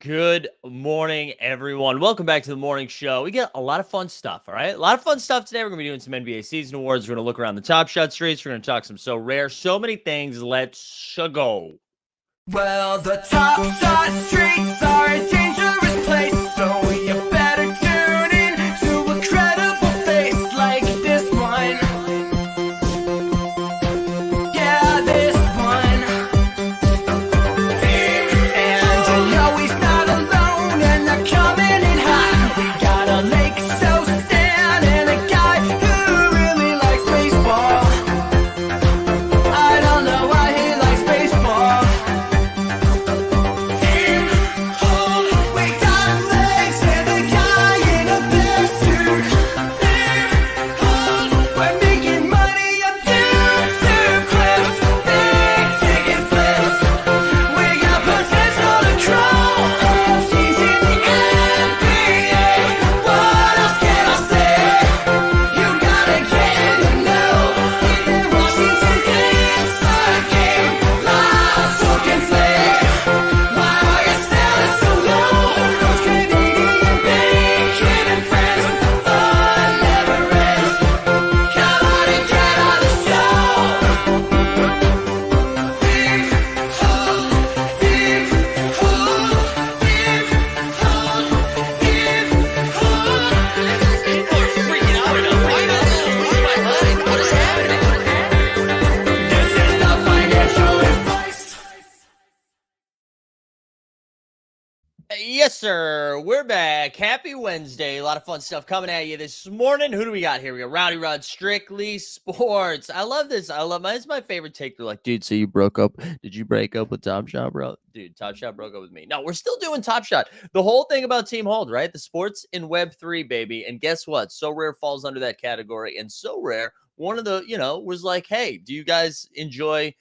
Good morning, everyone. Welcome back to the morning show. We get a lot of fun stuff, all right? A lot of fun stuff today. We're going to be doing some NBA season awards. We're going to look around the Top Shot streets. We're going to talk some So Rare. So many things. Let's go. Well, the Top Shot streets are a dangerous place, so you better tune in to a credible face like this one. Yeah, this one. And you know he's not alone, and they're coming in hot. We got a Lake So Stan and a guy who really likes baseball. I don't know why he likes baseball. Yes, sir. We're back. Happy Wednesday. A lot of fun stuff coming at you this morning. Who do we got here? We got Rowdy Rod, Strictly Sports. I love this. It's my favorite take. They're like, dude, so you broke up. Did you break up with Top Shot, bro? Dude, Top Shot broke up with me. No, we're still doing Top Shot. The whole thing about Team Hold, right? The sports in Web3, baby. And guess what? So Rare falls under that category. And So Rare, one of the, was like, hey, do you guys enjoy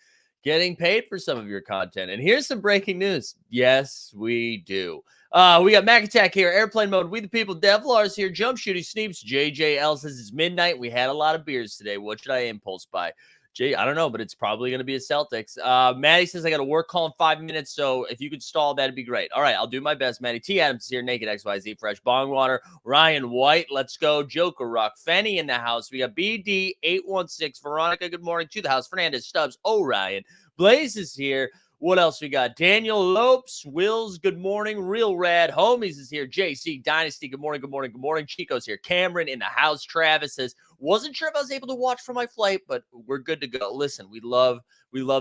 getting paid for some of your content? And here's some breaking news. Yes, we do. We got Mac Attack here, Airplane Mode, We the People, Devlar's here, Jump Shooty Sneeps, JJL says it's midnight. We had a lot of beers today. What should I impulse buy? Jay, I don't know, but it's probably going to be a Celtics. Maddie says I got a work call in 5 minutes, so if you could stall, that'd be great. All right, I'll do my best, Maddie. T. Adams is here, Naked XYZ, Fresh Bong Water, Ryan White, let's go, Joker Rock, Fenny in the house. We got BD816, Veronica, good morning to the house, Fernandez, Stubbs, Orion, Blaze is here. What else we got? Daniel Lopes, Wills, good morning. Real Rad, Homies is here. JC Dynasty, good morning, good morning, good morning. Chico's here. Cameron in the house. Travis says, wasn't sure if I was able to watch from my flight, but we're good to go. Listen, we love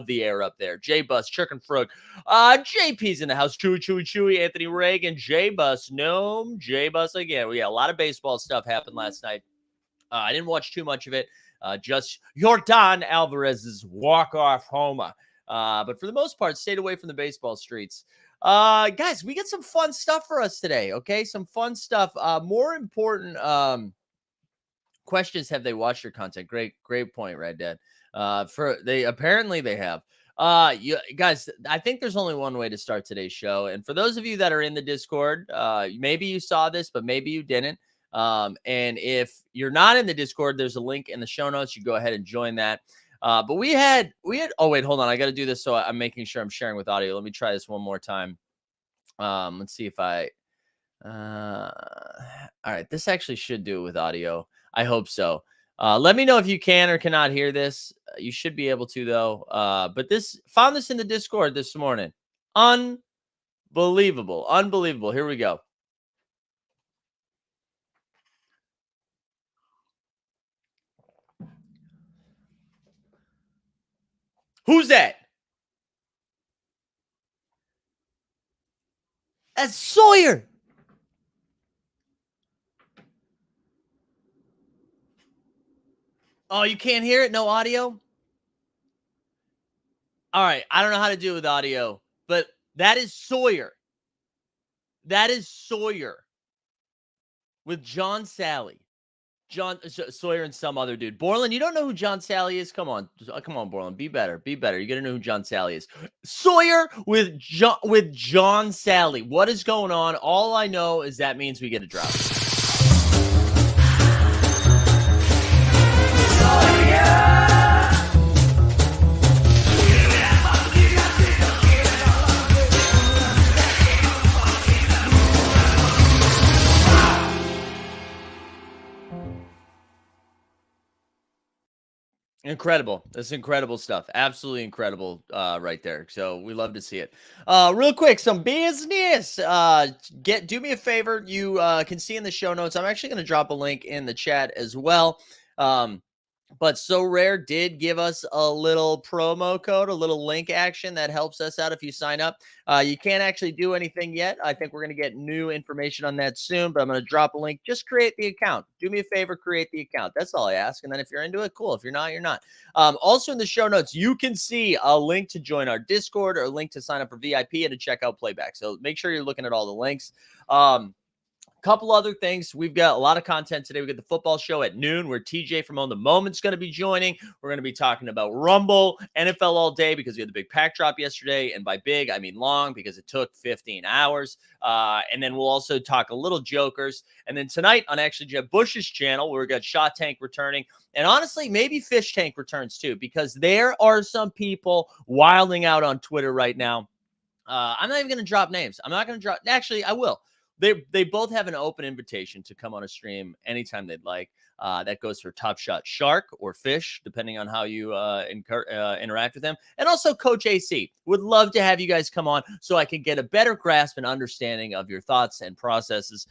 the air up there. J Bus, Chicken Frog. JP's in the house. Chewy, Anthony Reagan, J Bus, Gnome, J Bus again. We got a lot of baseball stuff happened last night. I didn't watch too much of it. Just Yordan Alvarez's walk-off homer. But for the most part, stayed away from the baseball streets. Guys, we got some fun stuff for us today, okay? Some fun stuff. More important questions, have they watched your content? Great point, Red Dad. Apparently they have. Guys, I think there's only one way to start today's show. And for those of you that are in the Discord, maybe you saw this, but maybe you didn't. And if you're not in the Discord, there's a link in the show notes. You go ahead and join that. But we had, oh, wait, hold on. I got to do this. So I'm making sure I'm sharing with audio. Let me try this one more time. Let's see if all right, this actually should do it with audio. I hope so. Let me know if you can or cannot hear this. You should be able to though. But found this in the Discord this morning. Unbelievable. Here we go. Who's that? That's Sawyer. Oh, you can't hear it? No audio? All right. I don't know how to do it with audio, but that is Sawyer. That is Sawyer with John Sally. Sawyer and some other dude. Borland, you don't know who John Sally is? Come on, Borland. Be better. You got to know who John Sally is. Sawyer with John Sally. What is going on? All I know is that means we get a drop. Incredible. That's incredible stuff. Absolutely incredible right there. So we love to see it. Real quick, some business. Do me a favor. You can see in the show notes. I'm actually going to drop a link in the chat as well. But So Rare did give us a little promo code, a little link action that helps us out if you sign up. You can't actually do anything yet. I think we're going to get new information on that soon, but I'm going to drop a link. Just create the account. Do me a favor, create the account. That's all I ask. And then if you're into it, cool. If you're not, you're not. Also in the show notes, you can see a link to join our Discord or a link to sign up for VIP and to check out Playback. So make sure you're looking at all the links. Couple other things. We've got a lot of content today. We got the football show at noon where TJ from On the Moment's going to be joining. We're going to be talking about Rumble, NFL all day because we had the big pack drop yesterday. And by big, I mean long because it took 15 hours. And then we'll also talk a little jokers. And then tonight on actually Jeb Bush's channel, we've got Shot Tank returning. And honestly, maybe Fish Tank returns too, because there are some people wilding out on Twitter right now. I'm not even going to drop names. I'm not going to drop. Actually, I will. They both have an open invitation to come on a stream anytime they'd like. That goes for Top Shot Shark or Fish, depending on how you interact with them. And also Coach AC. Would love to have you guys come on so I can get a better grasp and understanding of your thoughts and processes,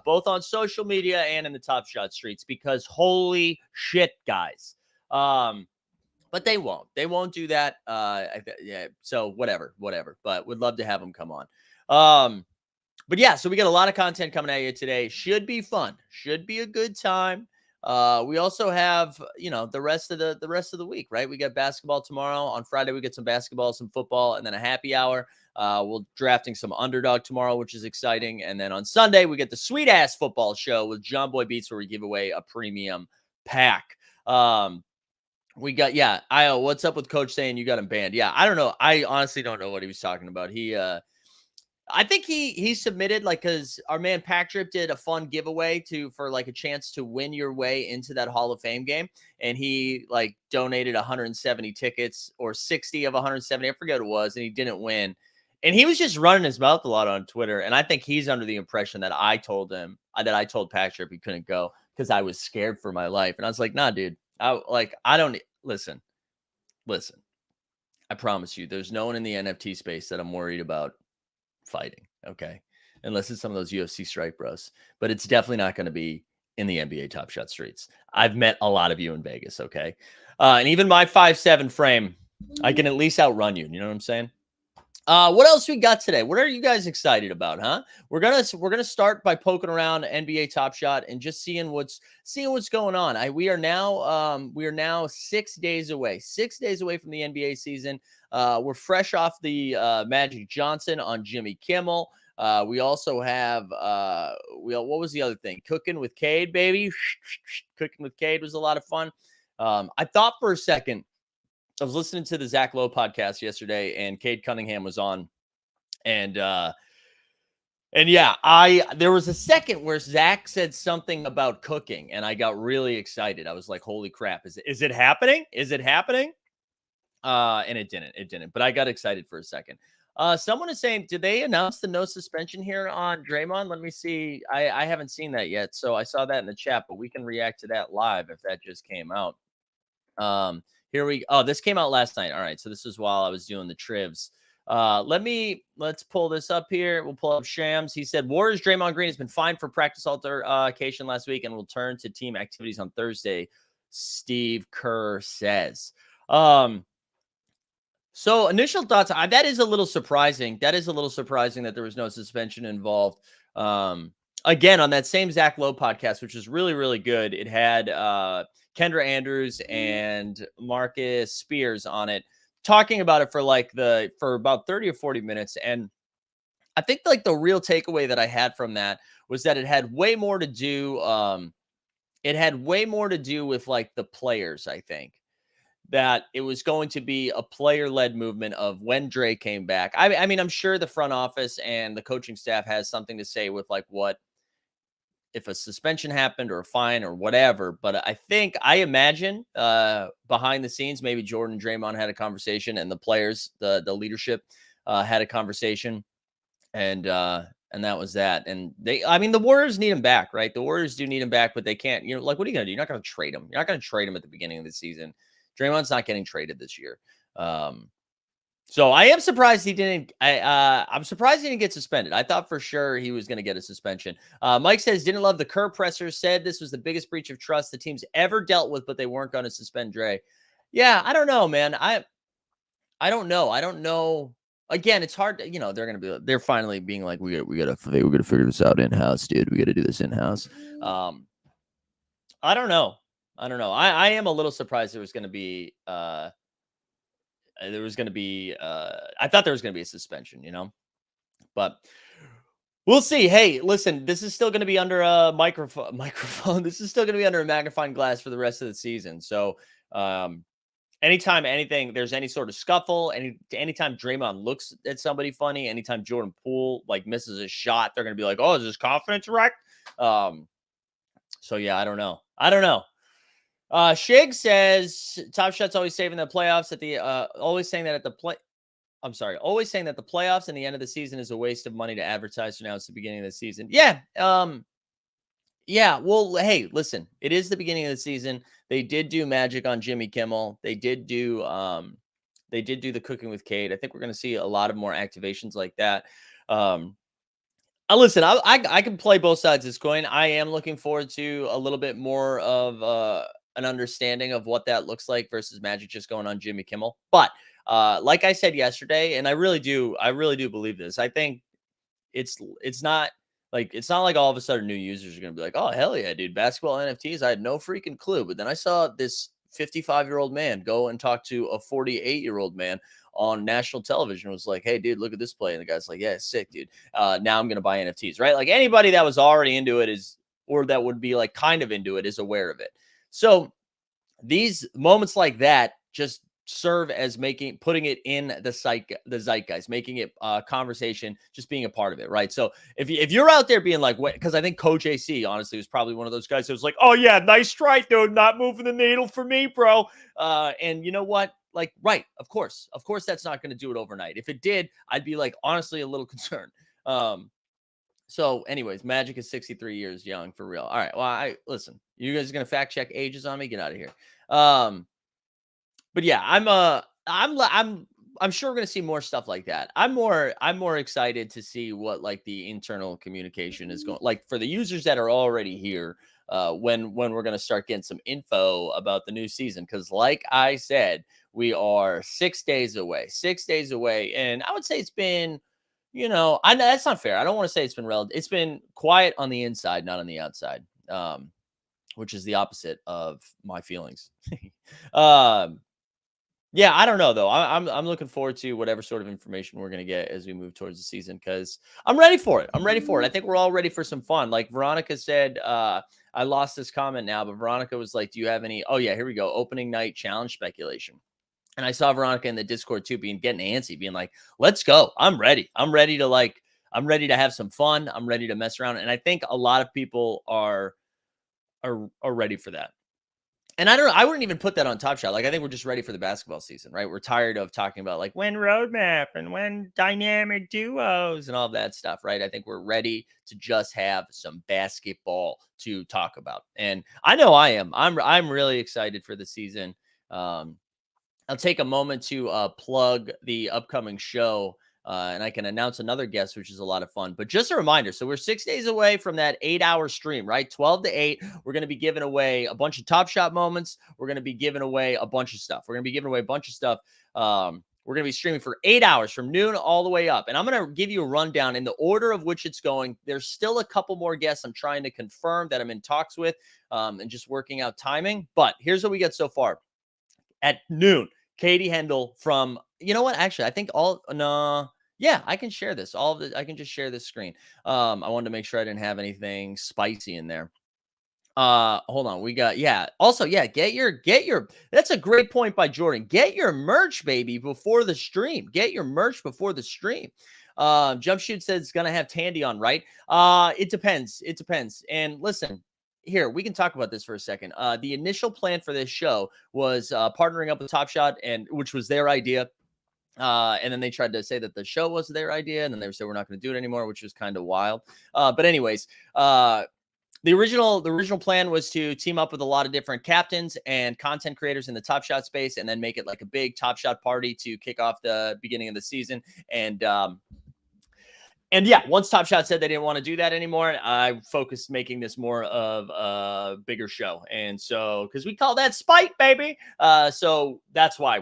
both on social media and in the Top Shot streets, because holy shit, guys. But they won't. They won't do that. Yeah. So whatever. But would love to have them come on. But yeah, so we got a lot of content coming at you today. Should be fun. Should be a good time. We also have, the rest of the week, right? We got basketball tomorrow. On Friday, we get some basketball, some football, and then a happy hour. We'll drafting some underdog tomorrow, which is exciting. And then on Sunday, we get the sweet ass football show with John Boy Beats, where we give away a premium pack. We got, what's up with Coach saying you got him banned? Yeah, I don't know. I honestly don't know what he was talking about. I think he submitted, like, because our man Pack Drip did a fun giveaway for like a chance to win your way into that Hall of Fame game. And he like donated 170 tickets or 60 of 170. I forget what it was. And he didn't win. And he was just running his mouth a lot on Twitter. And I think he's under the impression that I told Pack Drip he couldn't go because I was scared for my life. And I was like, nah, dude, I don't listen. I promise you, there's no one in the NFT space that I'm worried about fighting, okay, unless it's some of those UFC strike bros, but it's definitely not going to be in the NBA Top Shot streets. I've met a lot of you in Vegas, okay, and even my 5'7" frame, I can at least outrun you. You know what I'm saying? What else we got today? What are you guys excited about, huh? We're gonna start by poking around NBA Top Shot and just seeing what's going on. We are now 6 days away. 6 days away from the NBA season. We're fresh off the Magic Johnson on Jimmy Kimmel. We also have what was the other thing? Cooking with Cade, baby. Cooking with Cade was a lot of fun. I thought for a second, I was listening to the Zach Lowe podcast yesterday, and Cade Cunningham was on, and yeah, there was a second where Zach said something about cooking, and I got really excited. I was like, "Holy crap! Is it happening? Is it happening?" And it didn't. But I got excited for a second. Someone is saying, did they announce the no suspension here on Draymond? Let me see. I haven't seen that yet, so I saw that in the chat, but we can react to that live if that just came out. This came out last night. All right. So this is while I was doing the trivs. Let's pull this up here. We'll pull up Shams. He said Warriors Draymond Green has been fined for practice altercation last week and will turn to team activities on Thursday. Steve Kerr says, so initial thoughts, that is a little surprising. That there was no suspension involved. Again, on that same Zach Lowe podcast, which was really, really good. It had, Kendra Andrews and Marcus Spears on it, talking about it for about 30 or 40 minutes. And I think like the real takeaway that I had from that was that it had way more to do. It had way more to do with like the players. I think that it was going to be a player-led movement of when Dre came back. I mean, I'm sure the front office and the coaching staff has something to say with like what, if a suspension happened or a fine or whatever. But I imagine behind the scenes, maybe Jordan and Draymond had a conversation and the players, the leadership had a conversation, and that was that. And the Warriors need him back, right? The Warriors do need him back, but they can't, like, what are you going to do? You're not going to trade him. You're not going to trade him at the beginning of the season Draymond's not getting traded this year. So I am surprised he didn't. I'm surprised he didn't get suspended. I thought for sure he was going to get a suspension. Mike says didn't love the Kerr presser. Said this was the biggest breach of trust the team's ever dealt with, but they weren't going to suspend Dre. Yeah, I don't know, man. I don't know. I don't know. Again, it's hard to, they're finally being like, we gotta figure this out in house, dude. We gotta do this in house. I don't know. I am a little surprised there was going to be I thought there was going to be a suspension, but we'll see. Hey, listen, this is still going to be under a microphone. This is still going to be under a magnifying glass for the rest of the season. So, anytime there's any sort of scuffle, anytime Draymond looks at somebody funny, anytime Jordan Poole like misses a shot, they're going to be like, oh, is this confidence wrecked? So yeah, I don't know. Shig says Top Shot's always saving the playoffs always saying that the playoffs and the end of the season is a waste of money to advertise. So now it's the beginning of the season. Yeah. Yeah. Well, hey, listen, it is the beginning of the season. They did do Magic on Jimmy Kimmel. They did do the Cooking with Kate. I think we're going to see a lot of more activations like that. Listen, I can play both sides of this coin. I am looking forward to a little bit more of an understanding of what that looks like versus Magic just going on Jimmy Kimmel. But like I said yesterday, and I really do believe this. I think it's not like all of a sudden new users are going to be like, oh, hell yeah, dude, basketball NFTs. I had no freaking clue. But then I saw this 55-year-old man go and talk to a 48-year-old man on national television. Was like, hey, dude, look at this play. And the guy's like, yeah, sick, dude. Now I'm going to buy NFTs, right? Like anybody that was already into it or that would be like kind of into it is aware of it. So these moments like that just serve as putting it in the zeitgeist, making it conversation, just being a part of it, right? So if you're out there being like, because I think Coach AC honestly was probably one of those guys that was like, oh yeah, nice strike, dude, not moving the needle for me, bro. And you know what? Like, right, of course, that's not going to do it overnight. If it did, I'd be like honestly a little concerned. So anyways, Magic is 63 years young for real. All right. Well, listen, you guys are going to fact check ages on me. Get out of here. But yeah, I'm sure we're going to see more stuff like that. I'm more excited to see what like the internal communication is going like for the users that are already here. When we're going to start getting some info about the new season. Cause like I said, we are 6 days away, and I would say it's been, I know that's not fair. I don't want to say it's been relative. It's been quiet on the inside, not on the outside, which is the opposite of my feelings. Yeah, I don't know though. I'm looking forward to whatever sort of information we're gonna get as we move towards the season because I'm ready for it. I think we're all ready for some fun. Like Veronica said, I lost this comment now, but Veronica was like, "Do you have any?" Oh yeah, here we go. Opening night challenge speculation. And I saw Veronica in the Discord too, getting antsy, being like, let's go. I'm ready. I'm ready to have some fun. I'm ready to mess around. And I think a lot of people are ready for that. And I wouldn't even put that on Top Shot. Like, I think we're just ready for the basketball season, right? We're tired of talking about like when roadmap and when dynamic duos and all of that stuff, right? I think we're ready to just have some basketball to talk about. And I know I am. I'm really excited for the season. I'll take a moment to plug the upcoming show, and I can announce another guest, which is a lot of fun. But just a reminder, so we're 6 days away from that 8-hour stream, right? 12 to 8. We're going to be giving away a bunch of Top Shot moments. We're going to be giving away a bunch of stuff. We're going to be streaming for 8 hours from noon all the way up. And I'm going to give you a rundown in the order of which it's going. There's still a couple more guests I'm trying to confirm that I'm in talks with and just working out timing. But here's what we get so far. At noon, Katie Hendel from, you know what? Actually, I think I can share this. I can just share this screen. I wanted to make sure I didn't have anything spicy in there. Hold on. We got, also, get your, that's a great point by Jordan. Get your merch, baby, before the stream. Jump Shoot says it's going to have Tandy on, right? It depends. And listen, here, we can talk about this for a second. The initial plan for this show was partnering up with Top Shot, which was their idea. And then they tried to say that the show was their idea, and then they said we're not going to do it anymore, which was kind of wild. But anyways, the original plan was to team up with a lot of different captains and content creators in the Top Shot space, and then make it like a big Top Shot party to kick off the beginning of the season. And yeah, once Top Shot said they didn't want to do that anymore, I focused making this more of a bigger show. And so, because we call that spite, baby. So that's why.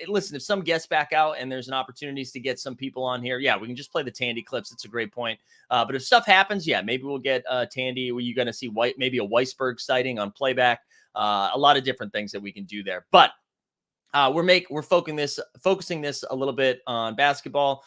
Listen, if some guests back out and there's an opportunities to get some people on here, yeah, we can just play the Tandy clips. It's a great point. But if stuff happens, yeah, maybe we'll get Tandy. You're going to see maybe a Weisberg sighting on playback. A lot of different things that we can do there. But we're focusing this a little bit on basketball.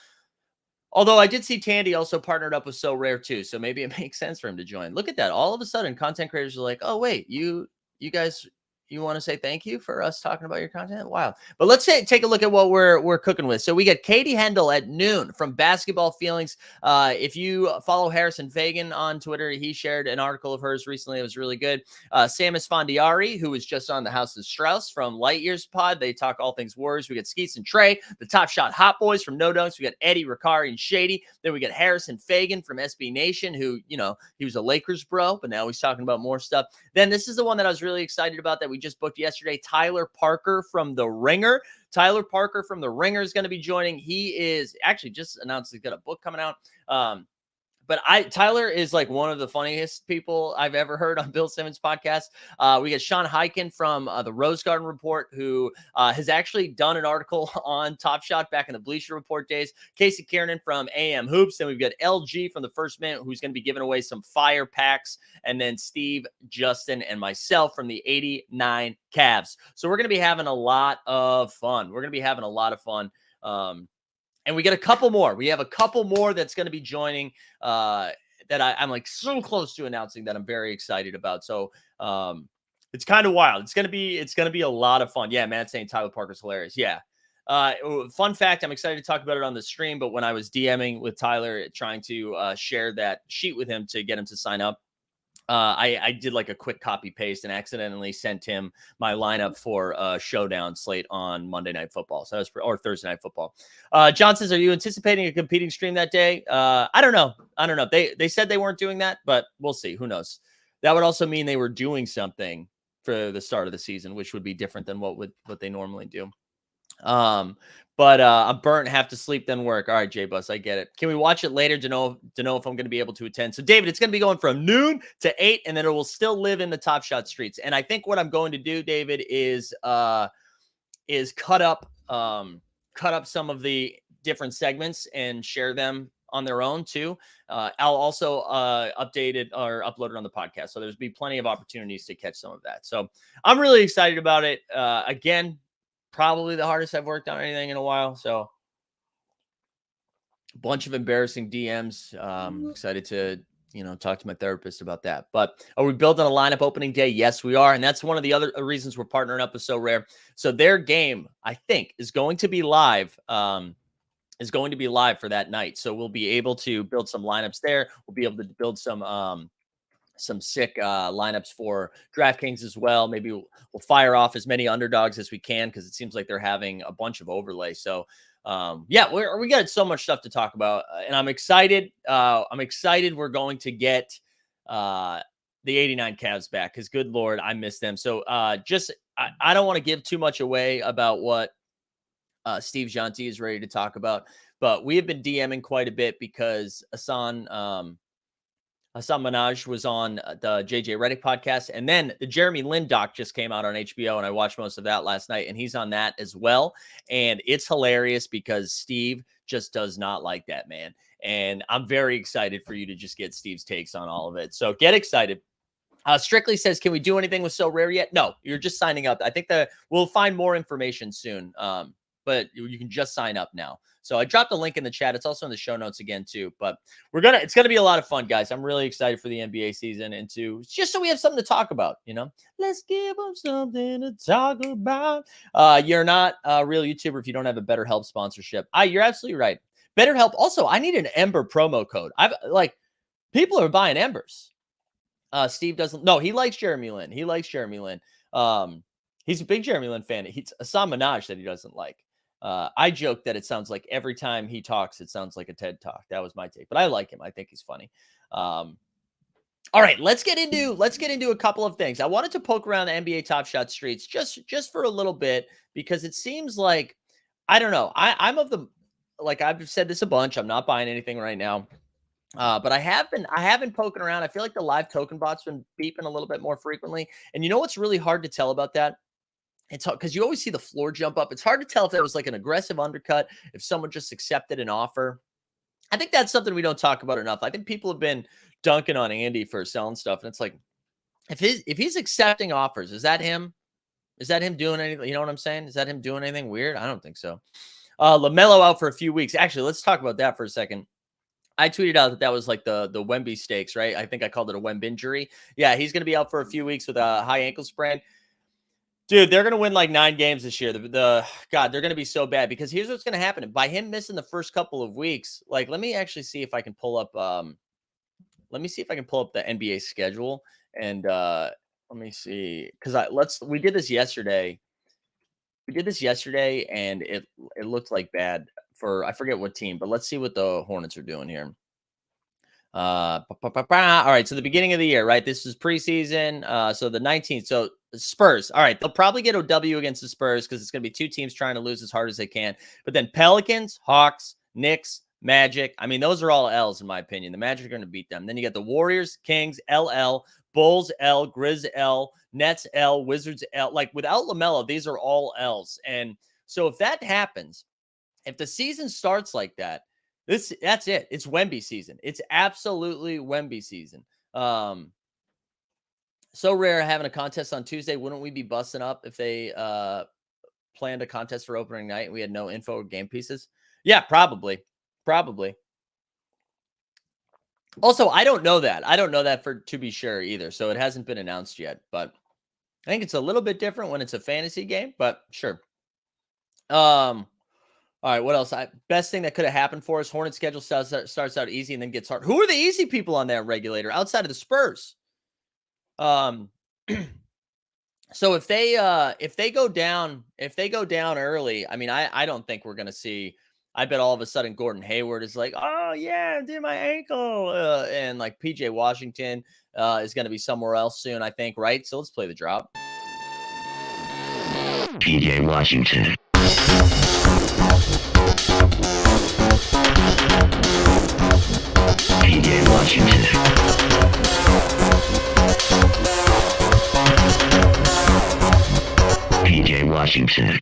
Although I did see Tandy also partnered up with So Rare too, so maybe it makes sense for him to join. Look at that! All of a sudden, content creators are like, "Oh wait, you guys, you want to say thank you for us talking about your content?" Wow! But let's take a look at what we're cooking with. So we get Katie Hendel at noon from Basketball Feelings. If you follow Harrison Fagan on Twitter, he shared an article of hers recently. It was really good. Sam Esfandiari, who was just on the House of Strauss from Light Years Pod. They talk all things Warriors. We got Skeets and Trey, the Top Shot Hot Boys from No Dunks. We got Eddie Ricari and Shady. Then we got Harrison Fagan from SB Nation, who, he was a Lakers bro, but now he's talking about more stuff. Then this is the one that I was really excited about that we just booked yesterday. Tyler Parker from The Ringer. Tyler Parker from The Ringer is going to be joining. He is actually just announced he's got a book coming out. But Tyler is like one of the funniest people I've ever heard on Bill Simmons' podcast. We got Sean Hyken from the Rose Garden Report, who has actually done an article on Top Shot back in the Bleacher Report days. Casey Kiernan from AM Hoops. Then we've got LG from the First Minute, who's going to be giving away some fire packs. And then Steve, Justin, and myself from the 89 Cavs. So we're going to be having a lot of fun. And we get a couple more. We have a couple more that's going to be joining that I'm like so close to announcing that I'm very excited about. So it's kind of wild. It's going to be a lot of fun. Yeah, Matt's saying Tyler Parker's hilarious. Yeah. Fun fact, I'm excited to talk about it on the stream, but when I was DMing with Tyler, trying to share that sheet with him to get him to sign up, I did like a quick copy paste and accidentally sent him my lineup for Showdown slate on Monday Night Football. So that was or Thursday Night Football. John says, are you anticipating a competing stream that day? I don't know. They said they weren't doing that, but we'll see. Who knows? That would also mean they were doing something for the start of the season, which would be different than what they normally do. But I'm burnt, have to sleep, then work. All right, J-Bus, I get it. Can we watch it later to know if I'm going to be able to attend? So, David, it's going to be going from noon to 8, and then it will still live in the Top Shot streets. And I think what I'm going to do, David, is cut up some of the different segments and share them on their own too. I'll also update it or upload it on the podcast. So there's be plenty of opportunities to catch some of that. So I'm really excited about it. Again, probably the hardest I've worked on anything in a while. So a bunch of embarrassing DMs. Excited to, talk to my therapist about that. But are we building a lineup opening day? Yes, we are. And that's one of the other reasons we're partnering up with So Rare. So their game, I think, is going to be live. For that night. So we'll be able to build some lineups there. We'll be able to build some sick lineups for DraftKings as well. Maybe we'll fire off as many underdogs as we can, because it seems like they're having a bunch of overlay. So we got so much stuff to talk about, and I'm excited. We're going to get the 89 Cavs back, because good Lord, I miss them. So I don't want to give too much away about what Steve Jonti is ready to talk about, but we have been DMing quite a bit because Hassan Minhaj was on the JJ Redick podcast, and then the Jeremy Lin doc just came out on HBO, and I watched most of that last night, and he's on that as well. And it's hilarious because Steve just does not like that man. And I'm very excited for you to just get Steve's takes on all of it. So get excited. Strictly says, can we do anything with So Rare yet? No, you're just signing up. I think we'll find more information soon. But you can just sign up now. So I dropped a link in the chat. It's also in the show notes again too. But it's gonna be a lot of fun, guys. I'm really excited for the NBA season, and just so we have something to talk about. Let's give them something to talk about. You're not a real YouTuber if you don't have a BetterHelp sponsorship. You're absolutely right. BetterHelp. Also, I need an Ember promo code. People are buying Embers. Steve doesn't. No, he likes Jeremy Lin. He's a big Jeremy Lin fan. He's Hassan Minhaj that he doesn't like. I joke that it sounds like every time he talks, it sounds like a TED Talk. That was my take, but I like him. I think he's funny. All right, let's get into a couple of things. I wanted to poke around the NBA Top Shot streets just for a little bit because it seems like I don't know. I'm of the like I've said this a bunch. I'm not buying anything right now. But I have been poking around. I feel like the live token bot's been beeping a little bit more frequently. And you know what's really hard to tell about that? It's because you always see the floor jump up. It's hard to tell if that was like an aggressive undercut, if someone just accepted an offer. I think that's something we don't talk about enough. I think people have been dunking on Andy for selling stuff, and it's like if he's accepting offers, is that him? Is that him doing anything? You know what I'm saying? Is that him doing anything weird? I don't think so. LaMelo out for a few weeks. Actually, let's talk about that for a second. I tweeted out that was like the Wemby stakes, right? I think I called it a Wemby injury. Yeah, he's going to be out for a few weeks with a high ankle sprain. Dude, they're going to win like 9 games this year. God, they're going to be so bad because here's what's going to happen. By him missing the first couple of weeks, like let me actually see if I can pull up let me see if I can pull up the NBA schedule and let me see cuz we did this yesterday. We did this yesterday and it looked like bad for I forget what team, but let's see what the Hornets are doing here. All right. So the beginning of the year, right? This is preseason. So the 19th. So Spurs. All right. They'll probably get a W against the Spurs because it's going to be 2 teams trying to lose as hard as they can. But then Pelicans, Hawks, Knicks, Magic. I mean, those are all L's in my opinion. The Magic are going to beat them. Then you got the Warriors, Kings, LL, Bulls, L, Grizz, L, Nets, L, Wizards, L. Like without LaMelo, these are all L's. And so if that happens, if the season starts like that, that's it. It's Wemby season. It's absolutely Wemby season. So rare having a contest on Tuesday. Wouldn't we be busting up if they planned a contest for opening night and we had no info or game pieces? Yeah, probably. Probably. Also, I don't know that. I don't know that for to be sure either. So it hasn't been announced yet, but I think it's a little bit different when it's a fantasy game, but sure. All right, what else? Best thing that could have happened for us. Hornet schedule starts out easy and then gets hard. Who are the easy people on that regulator outside of the Spurs? So if they go down early, I mean, I don't think we're gonna see. I bet all of a sudden Gordon Hayward is like, oh yeah, dude, my ankle, and like PJ Washington is gonna be somewhere else soon. I think, right? So let's play the drop. PJ Washington. PJ Washington. PJ Washington.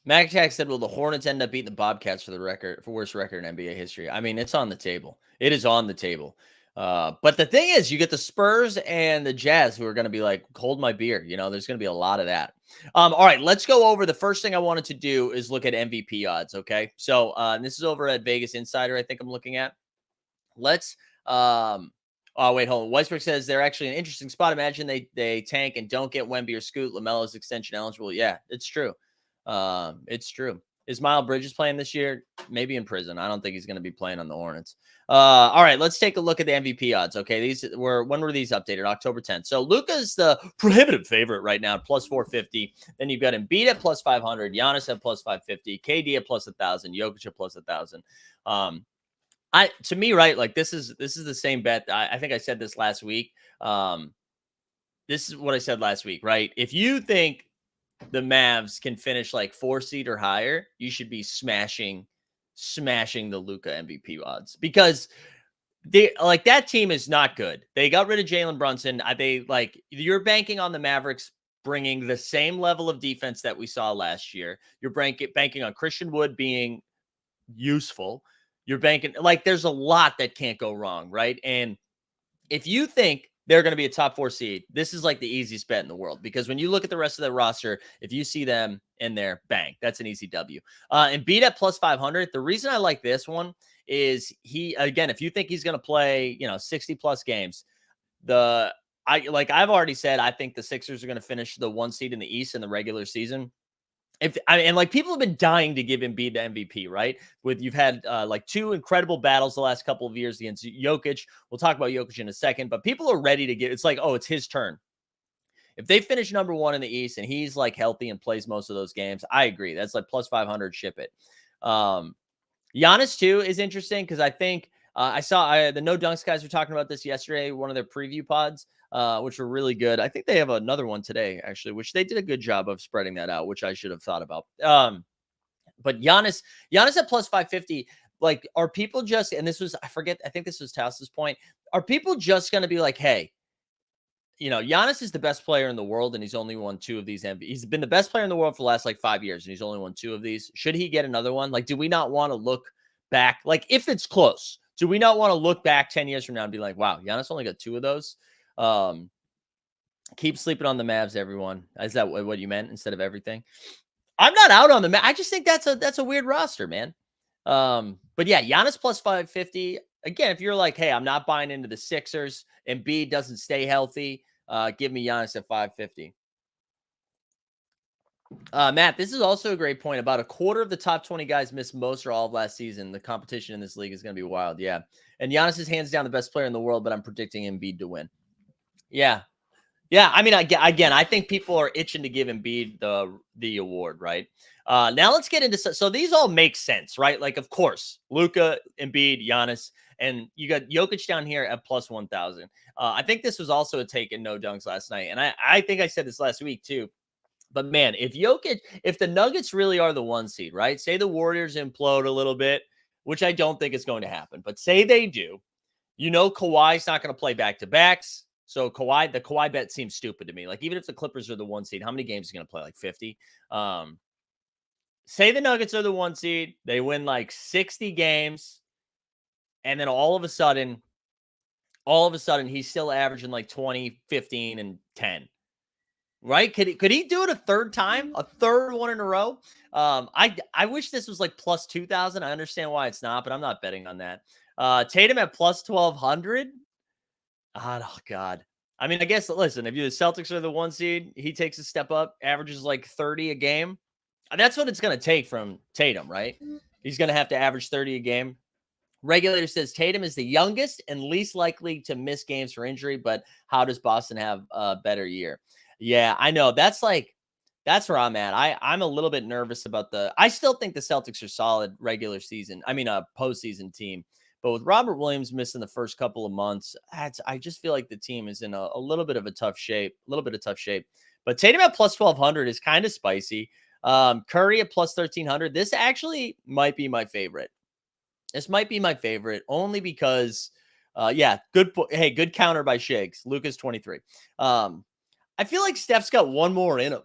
Mac Attack said, "Will the Hornets end up beating the Bobcats for worst record in NBA history?" I mean, it's on the table. It is on the table. But the thing is, you get the Spurs and the Jazz who are going to be like, "Hold my beer." You know, there's going to be a lot of that. All right, let's go over the first thing I wanted to do is look at MVP odds. Okay, so this is over at Vegas Insider. I think I'm looking at. Let's. Oh wait, hold on. Weisberg says they're actually an interesting spot. Imagine they tank and don't get Wemby or Scoot. LaMelo's extension eligible. Yeah, it's true. It's true. Is Miles Bridges playing this year? Maybe in prison. I don't think he's going to be playing on the Hornets. All right, let's take a look at the MVP odds. Okay, when were these updated? October 10th. So Luka's the prohibitive favorite right now, plus 450. Then you've got Embiid at plus 500, Giannis at plus 550, KD at plus 1,000, Jokic at plus 1,000. To me, right, like this is the same bet. I think I said this last week. This is what I said last week, right? If you think the Mavs can finish like 4 seed or higher, you should be smashing the Luka MVP odds because that team is not good. They got rid of Jalen Brunson. You're banking on the Mavericks bringing the same level of defense that we saw last year. You're banking on Christian Wood being useful. You're banking there's a lot that can't go wrong, right? And if you think they're going to be a top 4 seed, this is like the easiest bet in the world because when you look at the rest of the roster, if you see them in there, bang, that's an easy W. And beat at plus 500. The reason I like this one is if you think he's going to play, 60 plus games, I've already said, I think the Sixers are going to finish the 1 seed in the East in the regular season. People have been dying to give Embiid the MVP, right? You've had 2 incredible battles the last couple of years against Jokic. We'll talk about Jokic in a second, but people are ready to it's like, oh, it's his turn. If they finish number 1 in the East and he's like healthy and plays most of those games, I agree. That's like plus 500, ship it. Giannis too is interesting because I think I saw the No Dunks guys were talking about this yesterday, one of their preview pods, which were really good. I think they have another one today, actually, which they did a good job of spreading that out, which I should have thought about. But Giannis at plus 550, like, are people just, and this was, I forget, I think this was Taus's point. Are people just going to be like, hey, Giannis is the best player in the world, and he's only won 2 of these MVP. He's been the best player in the world for the last like 5 years, and he's only won 2 of these. Should he get another one? Like, do we not want to look back? Like, if it's close, do we not want to look back 10 years from now and be like, wow, Giannis only got 2 of those? Keep sleeping on the Mavs, everyone. Is that what you meant instead of everything? I'm not out on the Mavs. I just think that's a weird roster, man. But yeah, Giannis plus 550. Again, if you're like, hey, I'm not buying into the Sixers, and Embiid doesn't stay healthy, give me Giannis at 550. Matt, this is also a great point. About a quarter of the top 20 guys missed most or all of last season. The competition in this league is going to be wild. Yeah. And Giannis is hands down the best player in the world, but I'm predicting Embiid to win. Yeah. Yeah. I mean, again, I think people are itching to give Embiid the award, right? Now let's get into, so these all make sense, right? Like, of course, Luka, Embiid, Giannis, and you got Jokic down here at plus 1,000. I think this was also a take in No Dunks last night. And I think I said this last week too. But man, if the Nuggets really are the 1 seed, right? Say the Warriors implode a little bit, which I don't think is going to happen, but say they do, Kawhi's not going to play back-to-backs. So the Kawhi bet seems stupid to me. Like, even if the Clippers are the 1 seed, how many games is he going to play? Like 50? Say the Nuggets are the 1 seed, they win like 60 games, and then all of a sudden, he's still averaging like 20, 15, and 10. Right? Could he do it a third time? A third one in a row? I wish this was like plus 2,000. I understand why it's not, but I'm not betting on that. Tatum at plus 1,200. Oh, God. I mean, I guess, listen, if the Celtics are the 1 seed, he takes a step up, averages like 30 a game. That's what it's going to take from Tatum, right? He's going to have to average 30 a game. Regulator says Tatum is the youngest and least likely to miss games for injury, but how does Boston have a better year? Yeah, I know. That's where I'm at. I'm a little bit nervous about I still think the Celtics are solid regular season. I mean, a postseason team. But with Robert Williams missing the first couple of months, I just feel like the team is in a little bit of tough shape. But Tatum at plus 1,200 is kind of spicy. Curry at plus 1,300. This actually might be my favorite. Only because, good counter by Shakes. Lucas 23. I feel like Steph's got one more in him.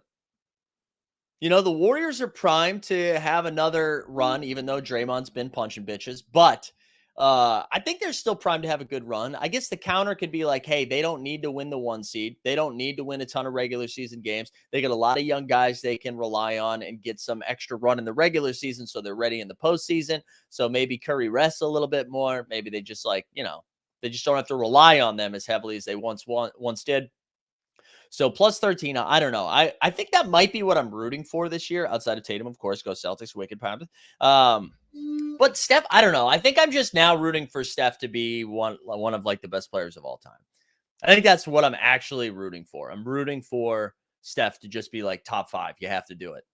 The Warriors are primed to have another run, even though Draymond's been punching bitches. But I think they're still primed to have a good run. I guess the counter could be like, hey, they don't need to win the 1 seed. They don't need to win a ton of regular season games. They got a lot of young guys they can rely on and get some extra run in the regular season so they're ready in the postseason. So maybe Curry rests a little bit more. Maybe they just they just don't have to rely on them as heavily as they once did. So plus 13, I don't know. I think that might be what I'm rooting for this year, outside of Tatum, of course. Go Celtics, wicked pound. But Steph, I don't know. I think I'm just now rooting for Steph to be one of like the best players of all time. I think that's what I'm actually rooting for. I'm rooting for Steph to just be like top 5. You have to do it.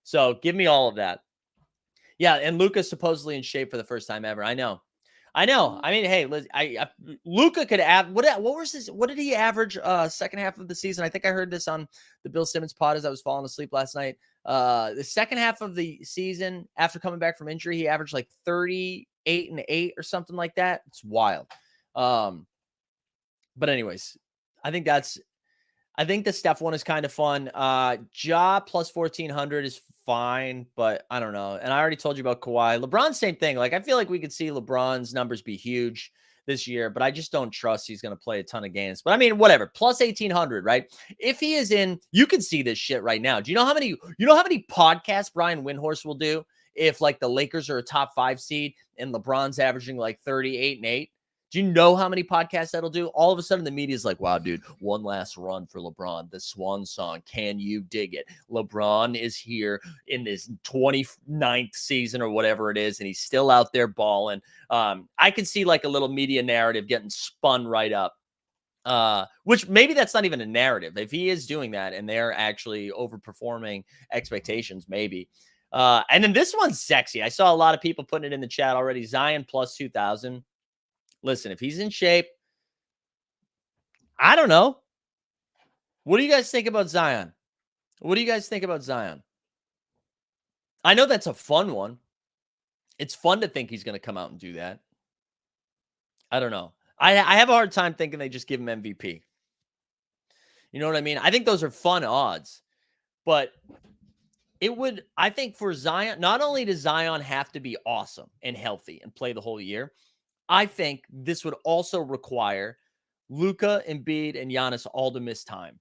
So give me all of that. Yeah, and Luka's supposedly in shape for the first time ever. I know. I mean, hey, Luka could add what did he average second half of the season? I think I heard this on the Bill Simmons pod as I was falling asleep last night. The second half of the season, after coming back from injury, he averaged like 38 and 8 or something like that. It's wild. But anyways, I think the Steph one is kind of fun. Ja plus 1,400 is fine, but I don't know. And I already told you about Kawhi. LeBron, same thing. Like, I feel like we could see LeBron's numbers be huge this year, but I just don't trust he's going to play a ton of games. But I mean, whatever. Plus 1,800, right? If he is in, you can see this shit right now. Do you know how many podcasts Brian Windhorst will do if like the Lakers are a top 5 seed and LeBron's averaging like 38 and 8? Do you know how many podcasts that'll do? All of a sudden, the media is like, wow, dude, one last run for LeBron. The swan song. Can you dig it? LeBron is here in this 29th season or whatever it is, and he's still out there balling. I can see like a little media narrative getting spun right up. Which maybe that's not even a narrative. If he is doing that and they're actually overperforming expectations, maybe. And then this one's sexy. I saw a lot of people putting it in the chat already. Zion plus 2,000. Listen, if he's in shape, I don't know. What do you guys think about Zion? What do you guys think about Zion? I know that's a fun one. It's fun to think he's going to come out and do that. I don't know. I have a hard time thinking they just give him MVP. You know what I mean? I think those are fun odds. But it would, I think for Zion, not only does Zion have to be awesome and healthy and play the whole year, I think this would also require Luka, Embiid, and Giannis all to miss time.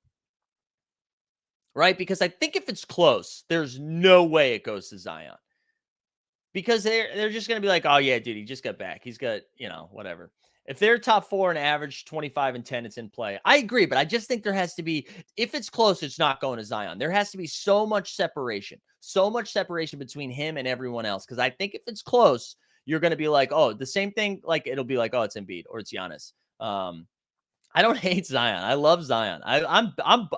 Right? Because I think if it's close, there's no way it goes to Zion. Because they're just going to be like, oh, yeah, dude, he just got back. He's got, whatever. If they're top 4 and average 25 and 10, it's in play. I agree, but I just think there has to be, if it's close, it's not going to Zion. There has to be so much separation between him and everyone else. Because I think if it's close, you're going to be like, oh, the same thing. Like it'll be like, oh, it's Embiid or it's Giannis. I don't hate Zion. I love Zion. I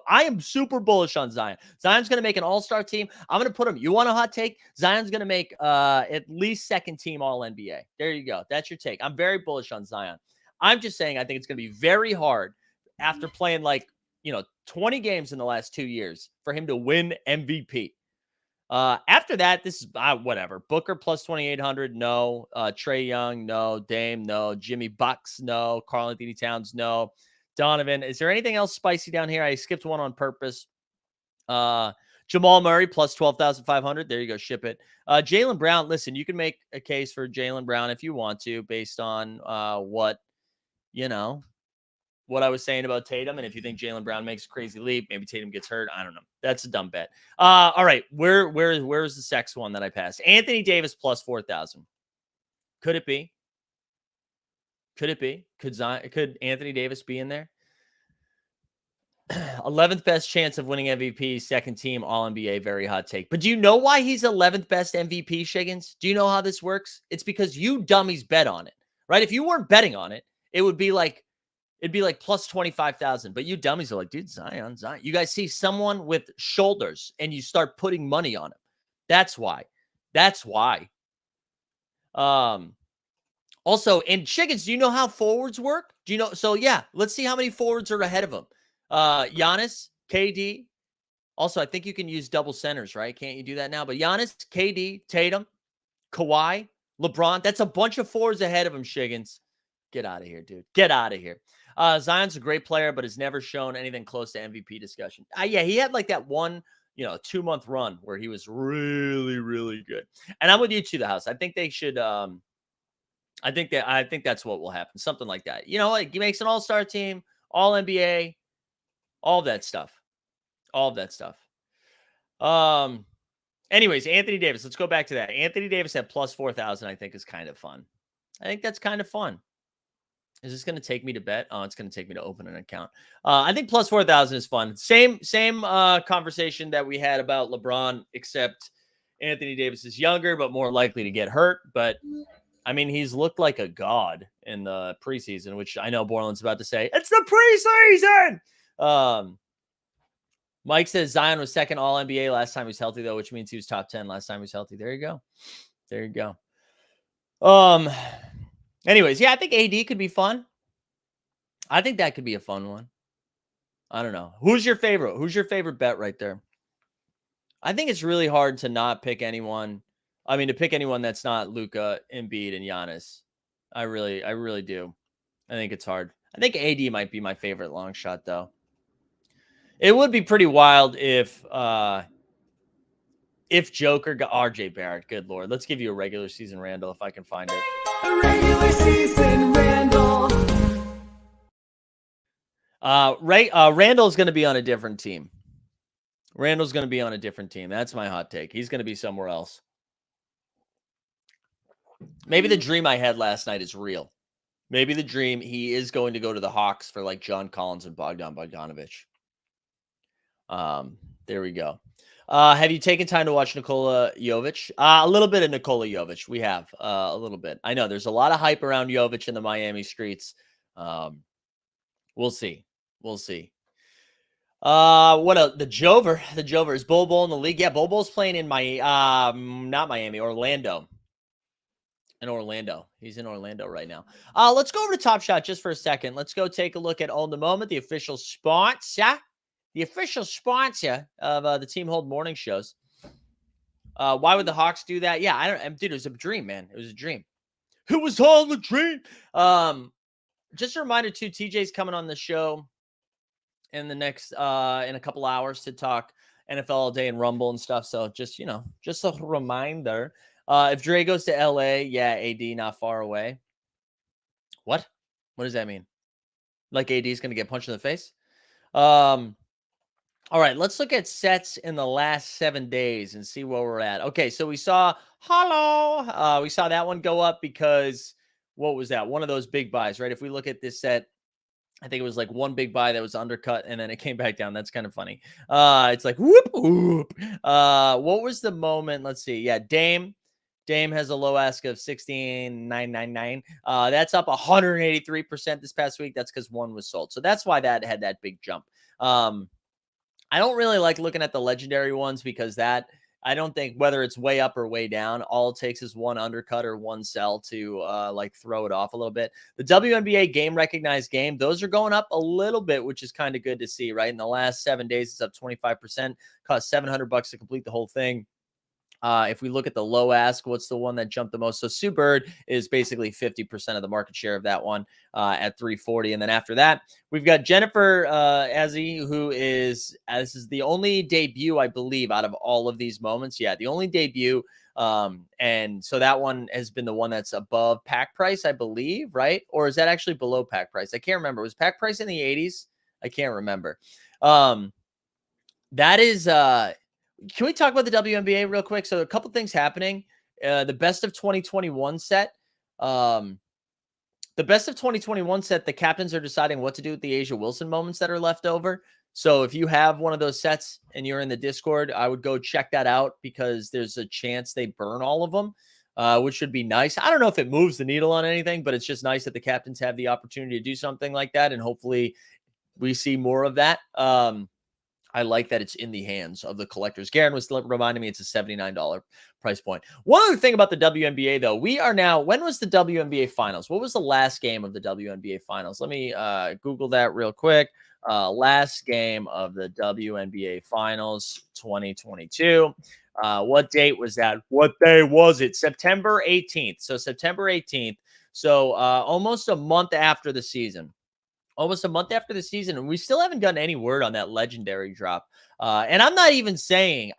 am super bullish on Zion. Zion's going to make an all-star team. I'm going to put him. You want a hot take? Zion's going to make at least second team All-NBA. There you go. That's your take. I'm very bullish on Zion. I'm just saying I think it's going to be very hard after playing 20 games in the last 2 years for him to win MVP. After that, this is whatever. Booker plus 2,800, no. Trae Young, no. Dame, no. Jimmy Bucks, no. Karl-Anthony Towns, no. Donovan. Is there anything else spicy down here? I skipped one on purpose. Jamal Murray plus 12,500. There you go. Ship it. Jaylen Brown. Listen, you can make a case for Jaylen Brown if you want to, based on what I was saying about Tatum. And if you think Jaylen Brown makes a crazy leap, maybe Tatum gets hurt. I don't know. That's a dumb bet. All right. Where's the sex one that I passed? Anthony Davis plus 4,000. Could it be? Could Anthony Davis be in there? 11th best chance of winning MVP, second team All-NBA, very hot take. But do you know why he's 11th best MVP, Shiggins? Do you know how this works? It's because you dummies bet on it, right? If you weren't betting on it, it'd be like plus 25,000. But you dummies are like, dude, Zion. You guys see someone with shoulders and you start putting money on him. That's why. Also, and Chickens, do you know how forwards work? Do you know? So yeah, let's see how many forwards are ahead of him. Giannis, KD. Also, I think you can use double centers, right? Can't you do that now? But Giannis, KD, Tatum, Kawhi, LeBron. That's a bunch of forwards ahead of him, Shiggins. Get out of here, dude. Get out of here. Zion's a great player, but has never shown anything close to MVP discussion. Yeah, he had like that one, 2-month run where he was really, really good. And I'm with you too, the house. I think they should. I think that's what will happen. Something like that. Like he makes an all-star team, All-NBA, all of that stuff. Anyways, Anthony Davis. Let's go back to that. Anthony Davis at plus 4,000. I think is kind of fun. I think that's kind of fun. Is this going to take me to bet? Oh, it's going to take me to open an account. I think plus 4,000 is fun. Same conversation that we had about LeBron, except Anthony Davis is younger, but more likely to get hurt. But I mean, he's looked like a god in the preseason, which I know Borland's about to say, it's the preseason. Mike says Zion was second All-NBA last time he was healthy, though, which means he was top 10 last time he was healthy. There you go. Anyways, yeah, I think AD could be fun. I think that could be a fun one. I don't know. Who's your favorite? Who's your favorite bet right there? I think it's really hard to not pick anyone. I mean, to pick anyone that's not Luka, Embiid, and Giannis. I really do. I think it's hard. I think AD might be my favorite long shot, though. It would be pretty wild if Joker got RJ Barrett. Good Lord. Let's give you a regular season Randall if I can find it. A regular season Randall. Randall's going to be on a different team. That's my hot take. He's going to be somewhere else. Maybe the dream I had last night is real. Maybe the dream he is going to go to the Hawks for like John Collins and Bogdan Bogdanović. There we go. Have you taken time to watch Nikola Jovic? A little bit of Nikola Jovic. We have a little bit. I know there's a lot of hype around Jovic in the Miami streets. We'll see. The Jover. The Jover. Is Bol Bol in the league? Yeah, Bol Bol's playing in not Miami, Orlando. In Orlando. He's in Orlando right now. Let's go over to Top Shot just for a second. Let's go take a look at On the Moment, the official sponsor. The official sponsor of the Team Hold morning shows. Why would the Hawks do that? Yeah, I don't. Dude, it was a dream, man. It was a dream. It was all a dream. Just a reminder too, TJ's coming on the show in the next in a couple hours to talk NFL all day and Rumble and stuff. So just just a reminder. If Dre goes to LA, yeah, AD not far away. What does that mean? Like AD is going to get punched in the face? All right, let's look at sets in the last 7 days and see where we're at. Okay, so we saw we saw that one go up because what was that? One of those big buys, right? If we look at this set, I think it was like one big buy that was undercut and then it came back down. That's kind of funny. It's like whoop whoop. What was the moment? Let's see. Yeah, Dame has a low ask of 16,999. That's up 183% this past week. That's because one was sold. So that's why that had that big jump. I don't really like looking at the legendary ones because I don't think whether it's way up or way down, all it takes is one undercut or one sell to like throw it off a little bit. The WNBA game recognized game, those are going up a little bit, which is kind of good to see, right? In the last 7 days, it's up 25%, cost $700 to complete the whole thing. If we look at the low ask, what's the one that jumped the most? So Sue Bird is basically 50% of the market share of that one at 340. And then after that, we've got Jennifer Azzi, who is, this is the only debut, I believe, out of all of these moments. Yeah, the only debut. And so that one has been the one that's above pack price, I believe, right? Or is that actually below pack price? I can't remember. Was pack price in the 80s? I can't remember. That is... Can we talk about the WNBA real quick? So a couple things happening. The best of 2021 set. The best of 2021 set, the captains are deciding what to do with the Asia Wilson moments that are left over. So if you have one of those sets and you're in the Discord, I would go check that out because there's a chance they burn all of them, which would be nice. I don't know if it moves the needle on anything, but it's just nice that the captains have the opportunity to do something like that. And hopefully we see more of that. I like that it's in the hands of the collectors. Garen was reminding me it's a $79 price point. One other thing about the WNBA, though, we are now, when was the WNBA Finals? What was the last game of the WNBA Finals? Let me Google that real quick. Last game of the WNBA Finals 2022. What date was that? What day was it? September 18th. So September 18th. So almost a month after the season. Almost a month after the season, and we still haven't gotten any word on that legendary drop. And I'm not even saying,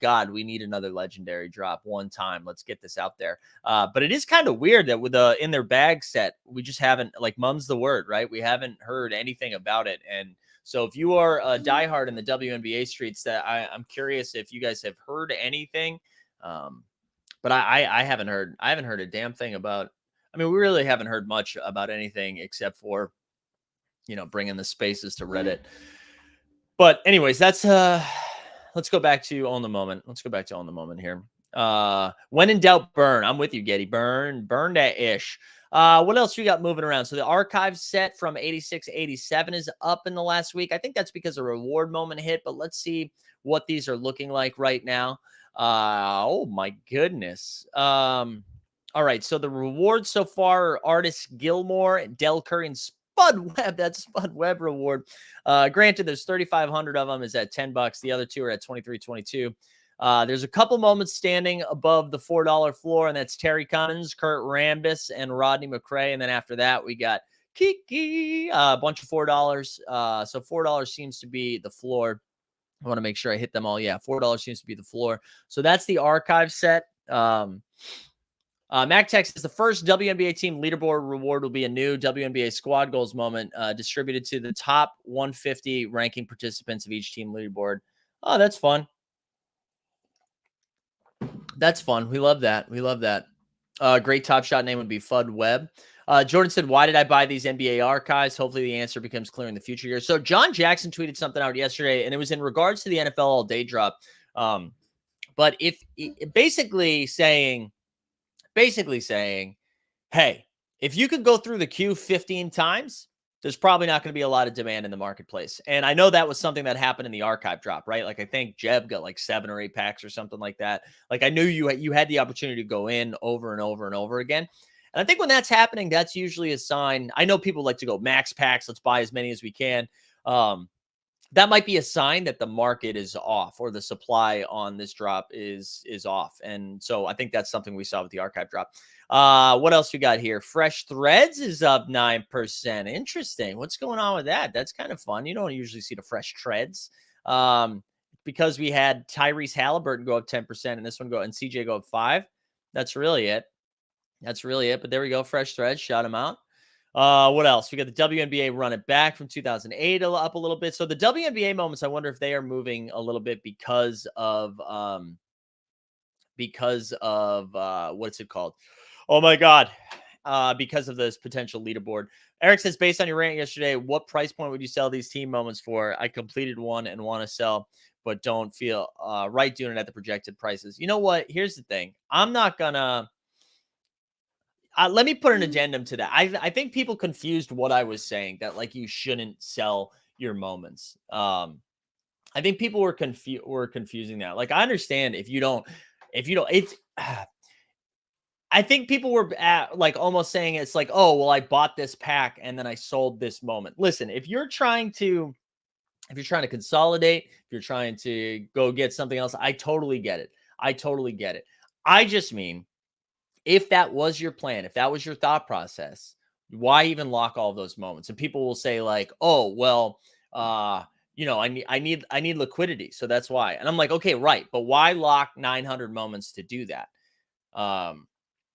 God, we need another legendary drop one time. Let's get this out there. But it is kind of weird that with the in their bag set, we just haven't, like, mum's the word, right? We haven't heard anything about it. And so if you are a diehard in the WNBA streets, that I'm curious if you guys have heard anything. But I haven't heard a damn thing about. I mean, we really haven't heard much about anything except for, bringing the spaces to Reddit. But anyways, that's let's go back to On the Moment. Let's go back to On the Moment here. When in doubt, burn. I'm with you, Getty. Burn that ish. What else we got moving around? So the archive set from 86, 87 is up in the last week. I think that's because a reward moment hit, but let's see what these are looking like right now. Oh my goodness. All right. So the rewards so far are Artis Gilmore, Del Curry, and Spud Webb. That Spud Webb reward. Granted, there's 3,500 of them is at $10. The other two are at $23.22. There's a couple moments standing above the $4 floor, and that's Terry Cummins, Kurt Rambis, and Rodney McRae. And then after that, we got Kiki, a bunch of $4. So $4 seems to be the floor. I want to make sure I hit them all. Yeah, $4 seems to be the floor. So that's the archive set. MacTex is the first WNBA team leaderboard reward will be a new WNBA squad goals moment distributed to the top 150 ranking participants of each team leaderboard. Oh, that's fun. That's fun. We love that. We love that. Great Top Shot name would be Fud Webb. Jordan said, why did I buy these NBA archives? Hopefully the answer becomes clear in the future years. So John Jackson tweeted something out yesterday, and it was in regards to the NFL All Day drop. But if basically saying, hey, if you could go through the queue 15 times, there's probably not going to be a lot of demand in the marketplace. And I know that was something that happened in the archive drop, right? Like I think Jeb got like 7 or 8 packs or something like that. Like I knew you had the opportunity to go in over and over and over again. And I think when that's happening, that's usually a sign. I know people like to go max packs. Let's buy as many as we can. That might be a sign that the market is off or the supply on this drop is off. And so I think that's something we saw with the archive drop. What else we got here? Fresh Threads is up 9%. Interesting. What's going on with that? That's kind of fun. You don't usually see the Fresh Threads. Because we had Tyrese Halliburton go up 10% and this one go and CJ go up 5. That's really it. But there we go. Fresh Threads. Shout them out. What else? We got the WNBA run it back from 2008 up a little bit. So the WNBA moments, I wonder if they are moving a little bit because of what's it called? Oh my God. Because of this potential leaderboard. Eric says, based on your rant yesterday, what price point would you sell these team moments for? I completed one and want to sell, but don't feel right doing it at the projected prices. You know what? Here's the thing. I'm not gonna. Let me put an addendum to that. I think people confused what I was saying, that like you shouldn't sell your moments. I think people were confusing that. Like I understand if you don't, it's. I think people were like almost saying it's like, oh well, I bought this pack and then I sold this moment. Listen, if you're trying to consolidate, if you're trying to go get something else, I totally get it. I just mean, if that was your plan, if that was your thought process, why even lock all those moments? And people will say like, oh, well, I need liquidity. So that's why. And I'm like, okay, right. But why lock 900 moments to do that?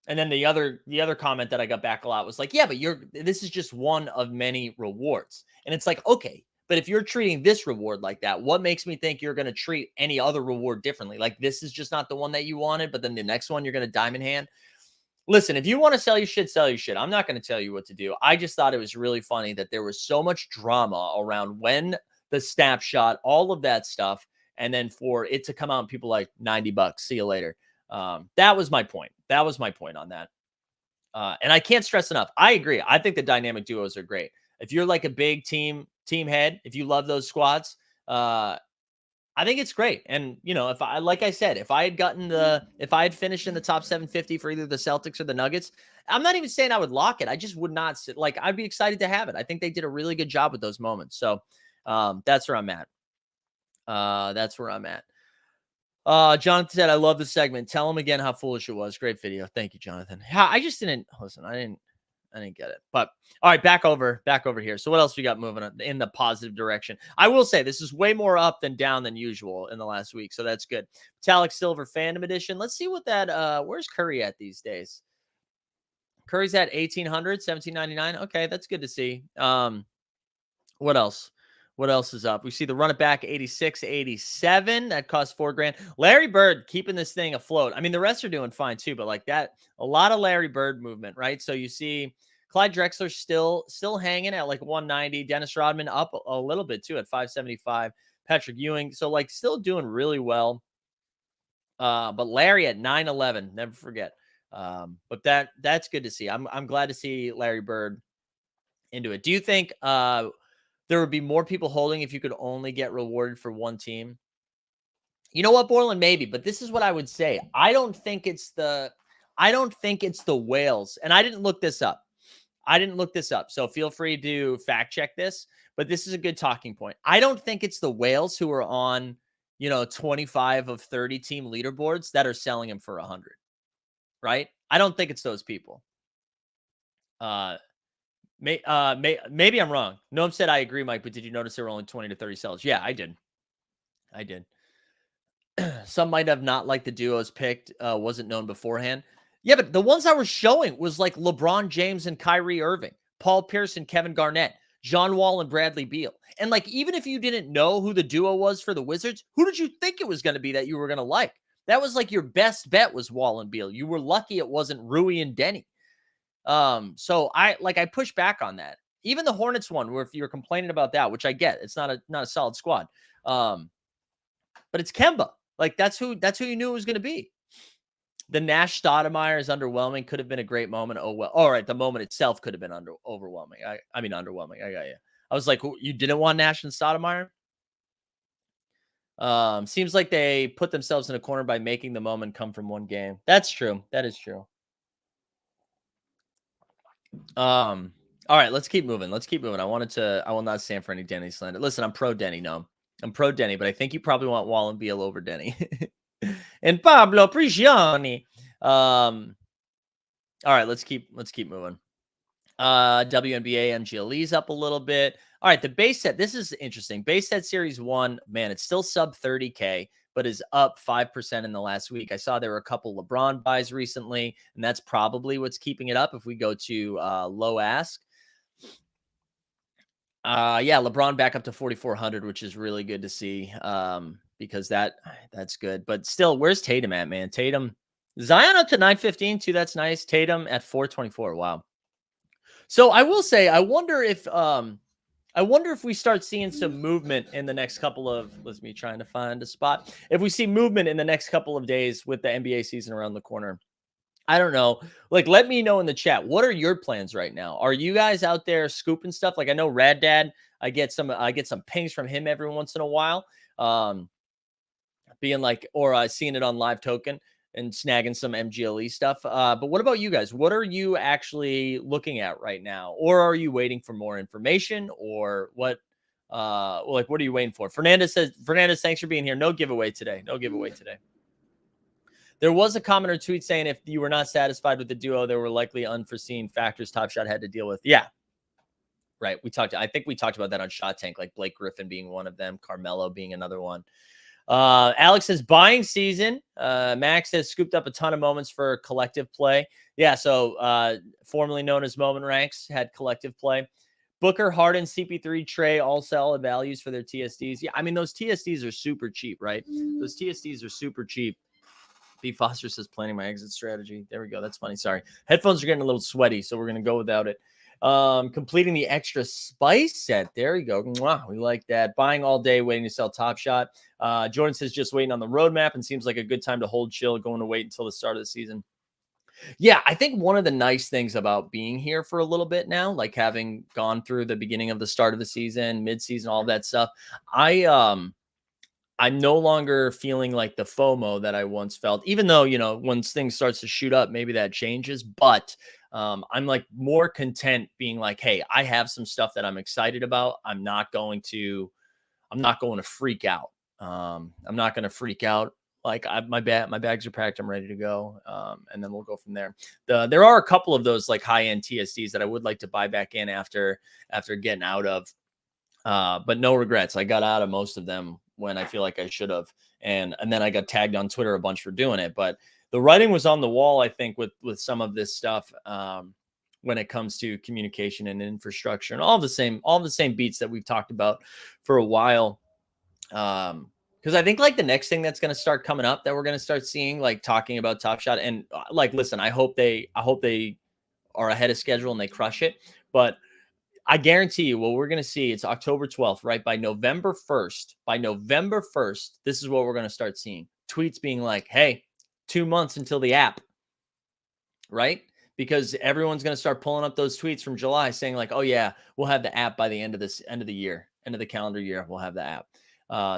And then the other comment that I got back a lot was like, yeah, but this is just one of many rewards. And it's like, okay, but if you're treating this reward like that, what makes me think you're going to treat any other reward differently? Like this is just not the one that you wanted, but then the next one you're going to diamond hand. Listen, if you want to sell your shit, sell your shit. I'm not going to tell you what to do. I just thought it was really funny that there was so much drama around when the snapshot, all of that stuff, and then for it to come out and people like $90, see you later. That was my point. That was my point on that. And I can't stress enough. I agree. I think the dynamic duos are great. If you're like a big team head, if you love those squads, I think it's great. And, if I had finished in the top 750 for either the Celtics or the Nuggets, I'm not even saying I would lock it. I just would not sit. Like, I'd be excited to have it. I think they did a really good job with those moments. So that's where I'm at. Jonathan said, I love the segment. Tell him again how foolish it was. Great video. Thank you, Jonathan. I just didn't listen. I didn't get it. But all right, back over here. So what else we got moving in the positive direction? I will say this is way more up than down than usual in the last week. So that's good. Metallic Silver Fandom Edition. Let's see what that where's Curry at these days? Curry's at 1,800, 1,799. Okay, that's good to see. What else? What else is up? We see the run it back 86, 87. That cost $4,000. Larry Bird keeping this thing afloat. I mean, the rest are doing fine too, but like that, a lot of Larry Bird movement, right? So you see Clyde Drexler still hanging at like 190. Dennis Rodman up a little bit too at 575. Patrick Ewing, so like still doing really well. But Larry at 911, never forget. But that's good to see. I'm glad to see Larry Bird into it. Do you think there would be more people holding if you could only get rewarded for one team? You know what, Borland? Maybe, but this is what I would say. I don't think it's the whales. And I didn't look this up. So feel free to fact check this, but this is a good talking point. I don't think it's the whales who are on, 25 of 30 team leaderboards that are selling them for 100, right? I don't think it's those people. Maybe I'm wrong. Noam said, I agree, Mike, but did you notice there were only 20 to 30 sells? Yeah, I did. Some might have not liked the duos picked, wasn't known beforehand. Yeah, but the ones I was showing was like LeBron James and Kyrie Irving, Paul Pierce and Kevin Garnett, John Wall and Bradley Beal. And like, even if you didn't know who the duo was for the Wizards, who did you think it was going to be that you were going to like? That was like your best bet was Wall and Beal. You were lucky it wasn't Rui and Denny. So I push back on that. Even the Hornets one, where if you're complaining about that, which I get, it's not a solid squad. But it's Kemba. Like that's who you knew it was going to be. The Nash Stoudemire is underwhelming. Could have been a great moment. Oh well. All right, the moment itself could have been overwhelming. I mean underwhelming. I got you. I was like, you didn't want Nash and Stoudemire? Seems like they put themselves in a corner by making the moment come from one game. That's true. That is true. All right, let's keep moving. Let's keep moving. I will not stand for any Denny slander. Listen, I'm pro Denny. No, I'm pro Denny, but I think you probably want Wall and Beal over Denny. And Pablo Prigioni. All right, let's keep moving. WNBA MGLE's up a little bit. All right, the base set. This is interesting. Base set series 1, man, it's still sub 30K, but is up 5% in the last week. I saw there were a couple LeBron buys recently, and that's probably what's keeping it up if we go to low ask. Yeah, LeBron back up to 4,400, which is really good to see because that's good. But still, where's Tatum at, man? Tatum, Zion up to 915 too. That's nice. Tatum at 424. Wow. So I will say, I wonder if we start seeing some movement in the next couple of, let's me trying to find a spot. If we see movement in the next couple of days with the NBA season around the corner, I don't know. Like, let me know in the chat. What are your plans right now? Are you guys out there scooping stuff? Like, I know Rad Dad, I get some pings from him every once in a while. Being like, or seeing it on Live Token and snagging some MGLE stuff. But what about you guys? What are you actually looking at right now? Or are you waiting for more information? Or what? Like, what are you waiting for? Fernandez, thanks for being here. No giveaway today. There was a comment or tweet saying if you were not satisfied with the duo, there were likely unforeseen factors Top Shot had to deal with. Yeah. Right. I think we talked about that on Shot Tank, like Blake Griffin being one of them, Carmelo being another one. Alex says buying season. Max has scooped up a ton of moments for collective play. Yeah. So formerly known as Moment Ranks had collective play. Booker, Harden, CP3, Trey, all solid values for their TSDs. Yeah. I mean, those TSDs are super cheap, right? Those TSDs are super cheap. B. Foster says planning my exit strategy. There we go. That's funny. Sorry. Headphones are getting a little sweaty, so we're going to go without it. Completing the extra spice set. There you go. Mwah, we like that. Buying all day, waiting to sell Top Shot. Jordan says just waiting on the roadmap and seems like a good time to hold chill, going to wait until the start of the season. Yeah, I think one of the nice things about being here for a little bit now, like having gone through the beginning of the start of the season, mid-season, all that stuff, I'm no longer feeling like the FOMO that I once felt, even though, when things starts to shoot up, maybe that changes, but I'm like more content being like, hey, I have some stuff that I'm excited about. I'm not going to freak out. I'm not going to freak out. Like my bags are packed. I'm ready to go. And then we'll go from there. There are a couple of those like high-end TSDs that I would like to buy back in after getting out of, but no regrets. I got out of most of them when I feel like I should have. And then I got tagged on Twitter a bunch for doing it. But the writing was on the wall, I think, with some of this stuff when it comes to communication and infrastructure and all the same beats that we've talked about for a while. Because I think like the next thing that's going to start coming up that we're going to start seeing, like talking about Top Shot, and like, listen, I hope they are ahead of schedule and they crush it. But I guarantee you what we're going to see, it's October 12th, right? By November 1st, this is what we're going to start seeing. Tweets being like, hey, 2 months until the app, right? Because everyone's going to start pulling up those tweets from July saying like, oh yeah, we'll have the app by the end of the calendar year. We'll have the app.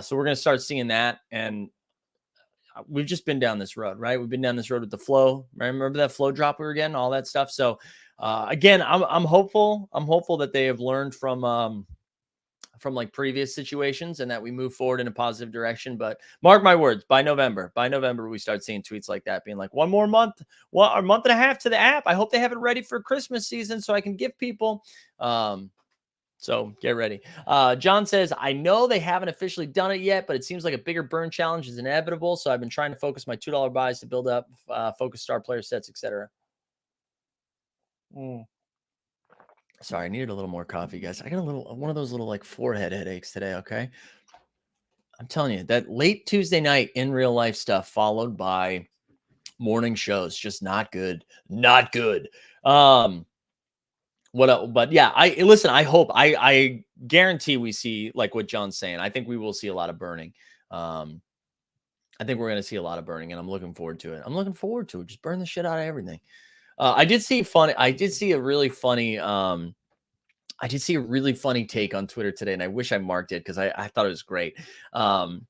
So we're going to start seeing that. And we've just been down this road, right? We've been down this road with the flow. Remember that flow drop we were getting, all that stuff. So again, I'm hopeful. I'm hopeful that they have learned from like previous situations and that we move forward in a positive direction. But mark my words, by November, we start seeing tweets like that being like, one more month, a month and a half to the app. I hope they have it ready for Christmas season so I can give people. So get ready. John says, I know they haven't officially done it yet, but it seems like a bigger burn challenge is inevitable. So I've been trying to focus my $2 buys to build up focus star player sets, etc. Sorry, I needed a little more coffee, guys. I got one of those little like forehead headaches today. Okay. I'm telling you that late Tuesday night in real life stuff followed by morning shows, just not good. Not good. But yeah, I hope, I guarantee we see like what John's saying. I think we will see a lot of burning. I I think we're going to see a lot of burning, and I'm looking forward to it. I'm looking forward to it. Just burn the shit out of everything. I did see a really funny take on Twitter today, and I wish I marked it because I thought it was great. And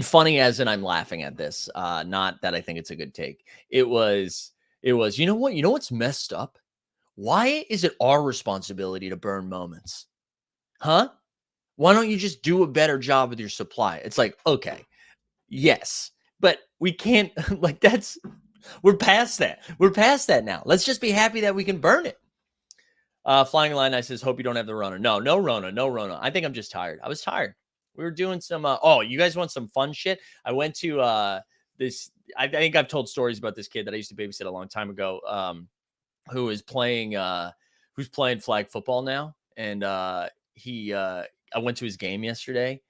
funny as in I'm laughing at this, not that I think it's a good take. It was, you know what? You know what's messed up? Why is it our responsibility to burn moments? Huh? Why don't you just do a better job with your supply? It's like, okay, yes, but we can't, like, we're past that. We're past that now. Let's just be happy that we can burn it. Flying Line, I says, hope you don't have the Rona. No Rona. I think I'm just tired. I was tired. We were doing some, you guys want some fun shit? I went to this, I think I've told stories about this kid that I used to babysit a long time ago, who's playing flag football now. And I went to his game yesterday,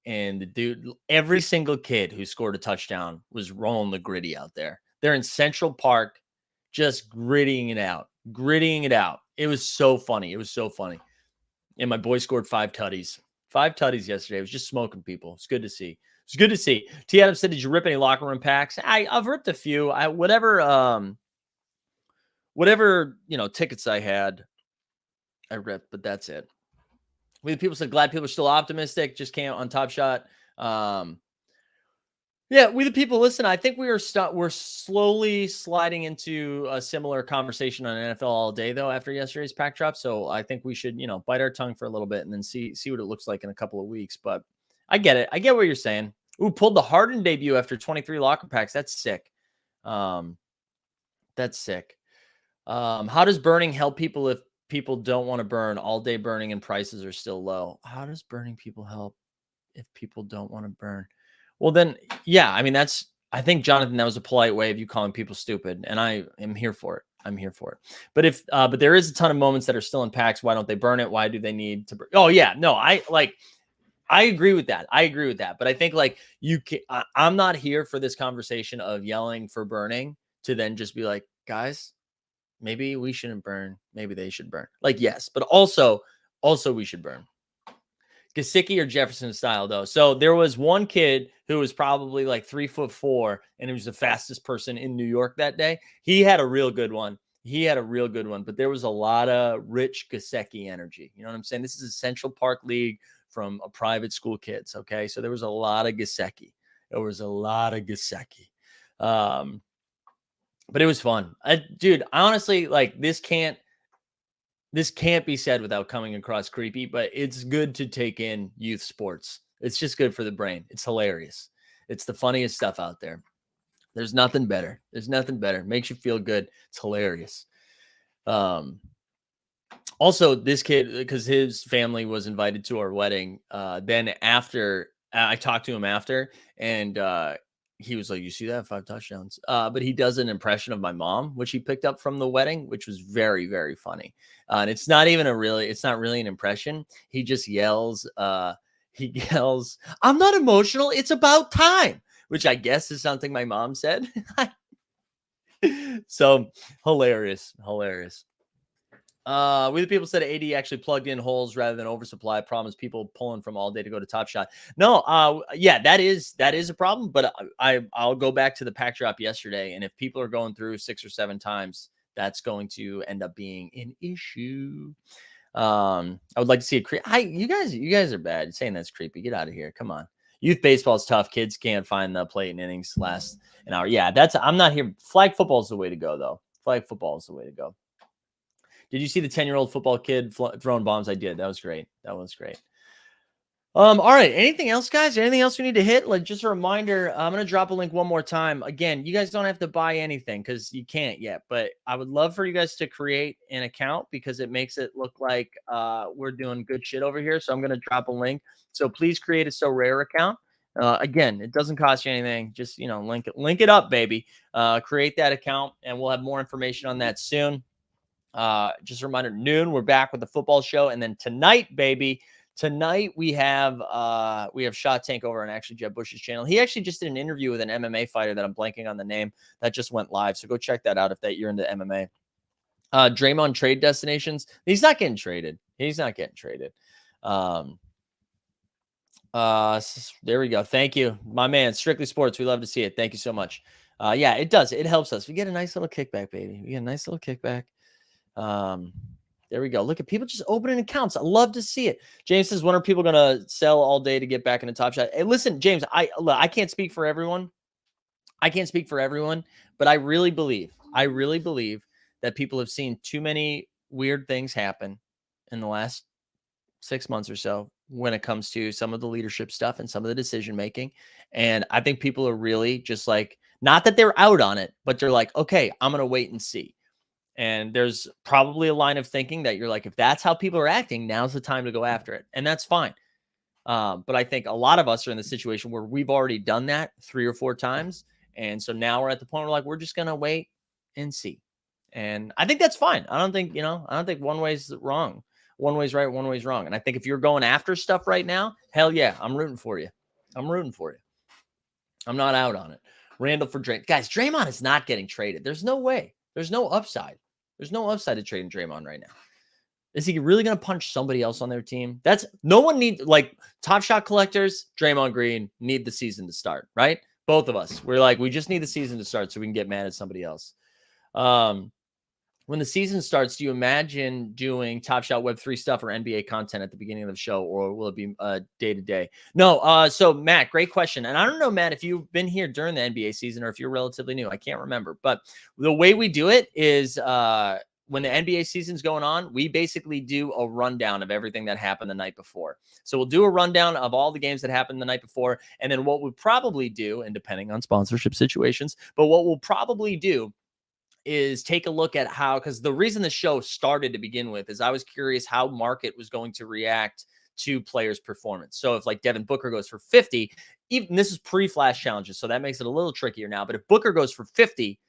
and the dude, every single kid who scored a touchdown was rolling the gritty out there. They're in Central Park, just grittying it out. It was so funny. And my boy scored 5 tutties. 5 tutties yesterday. It was just smoking people. It's good to see. T. Adams said, did you rip any locker room packs? I've ripped a few. Whatever, tickets I had, I ripped, but that's it. People said, glad people are still optimistic. Just can't on Top Shot. Yeah, we the people, listen, I think we're slowly sliding into a similar conversation on NFL all day, though, after yesterday's pack drop. So I think we should, bite our tongue for a little bit and then see what it looks like in a couple of weeks. But I get it. I get what you're saying. Ooh, pulled the Harden debut after 23 locker packs. That's sick. How does burning help people if people don't want to burn? All day burning and prices are still low. How does burning people help if people don't want to burn? Well, then, yeah, I mean, I think, Jonathan, that was a polite way of you calling people stupid, and I am here for it. But but there is a ton of moments that are still in packs. Why don't they burn it? Why do they need to burn? Oh, yeah, no, I agree with that. But I think, I'm not here for this conversation of yelling for burning to then just be like, guys, maybe we shouldn't burn. Maybe they should burn. Yes, but also we should burn. Gesicki or Jefferson style, though. So there was one kid who was probably 3'4", and he was the fastest person in New York that day. He had a real good one. But there was a lot of rich Gesicki energy. You know what I'm saying? This is a Central Park League from a private school kids. Okay, so there was a lot of Gesicki. But it was fun, dude. Honestly, this can't be said without coming across creepy, but it's good to take in youth sports. It's just good for the brain. It's hilarious. It's the funniest stuff out there. There's nothing better. Makes you feel good. It's hilarious. Also, this kid, because his family was invited to our wedding, then after, I talked to him after, and he was like, you see that? 5 touchdowns. But he does an impression of my mom, which he picked up from the wedding, which was very, very funny. And it's not really an impression. He just yells, I'm not emotional. It's about time, which I guess is something my mom said. So hilarious. We the people said AD actually plugged in holes rather than oversupply. Promise people pulling from all day to go to Top Shot. No, yeah, that is a problem. But I'll go back to the pack drop yesterday, and if people are going through 6 or 7 times, that's going to end up being an issue. I would like to see you guys are bad. Saying that's creepy. Get out of here. Come on. Youth baseball is tough. Kids can't find the plate in innings last an hour. Yeah, I'm not here. Flag football is the way to go, though. Did you see the 10-year-old football kid throwing bombs? I did. That was great. All right. Anything else, guys? Anything else we need to hit? Just a reminder, I'm going to drop a link one more time. Again, you guys don't have to buy anything because you can't yet, but I would love for you guys to create an account because it makes it look like we're doing good shit over here. So I'm going to drop a link. So please create a So Rare account. Again, it doesn't cost you anything. Just, link it up, baby. Create that account, and we'll have more information on that soon. Just a reminder, noon, we're back with the football show. And then tonight, baby, we have Shot Tank over on actually Jeb Bush's channel. He actually just did an interview with an MMA fighter that I'm blanking on the name that just went live. So go check that out if you're into MMA. Draymond trade destinations. He's not getting traded. There we go. Thank you, my man. Strictly Sports. We love to see it. Thank you so much. Yeah, it does. It helps us. We get a nice little kickback, baby. We get a nice little kickback. There we go. Look at people just opening accounts. I love to see it. James says, when are people going to sell all day to get back into Top Shot? Hey, listen, James, I can't speak for everyone. But I really believe that people have seen too many weird things happen in the last 6 months or so when it comes to some of the leadership stuff and some of the decision making. And I think people are really just like, not that they're out on it, but they're like, okay, I'm going to wait and see. And there's probably a line of thinking that you're like, if that's how people are acting, now's the time to go after it. And that's fine. But I think a lot of us are in the situation where we've already done that 3 or 4 times. And so now we're at the point where like, we're just going to wait and see. And I think that's fine. I don't think one way's wrong. One way's right, one way's wrong. And I think if you're going after stuff right now, hell yeah, I'm rooting for you. I'm not out on it. Randall for Draymond. Guys, Draymond is not getting traded. There's no way. There's no upside. There's no upside to trading Draymond right now. Is he really going to punch somebody else on their team? No one needs, like, Top Shot collectors, Draymond Green need the season to start, right? Both of us. We're like, we just need the season to start so we can get mad at somebody else. When the season starts, do you imagine doing Top Shot Web3 stuff or NBA content at the beginning of the show, or will it be day to day? No. So Matt, great question. And I don't know, Matt, if you've been here during the NBA season or if you're relatively new, I can't remember. But the way we do it is when the NBA season's going on, we basically do a rundown of everything that happened the night before. So we'll do a rundown of all the games that happened the night before. And then what we'll probably do, and depending on sponsorship situations, but what we'll probably do is take a look at how, because the reason the show started to begin with is I was curious how market was going to react to players' performance. So if like Devin Booker goes for 50, even this is pre-flash challenges, so that makes it a little trickier now. But if Booker goes for 50,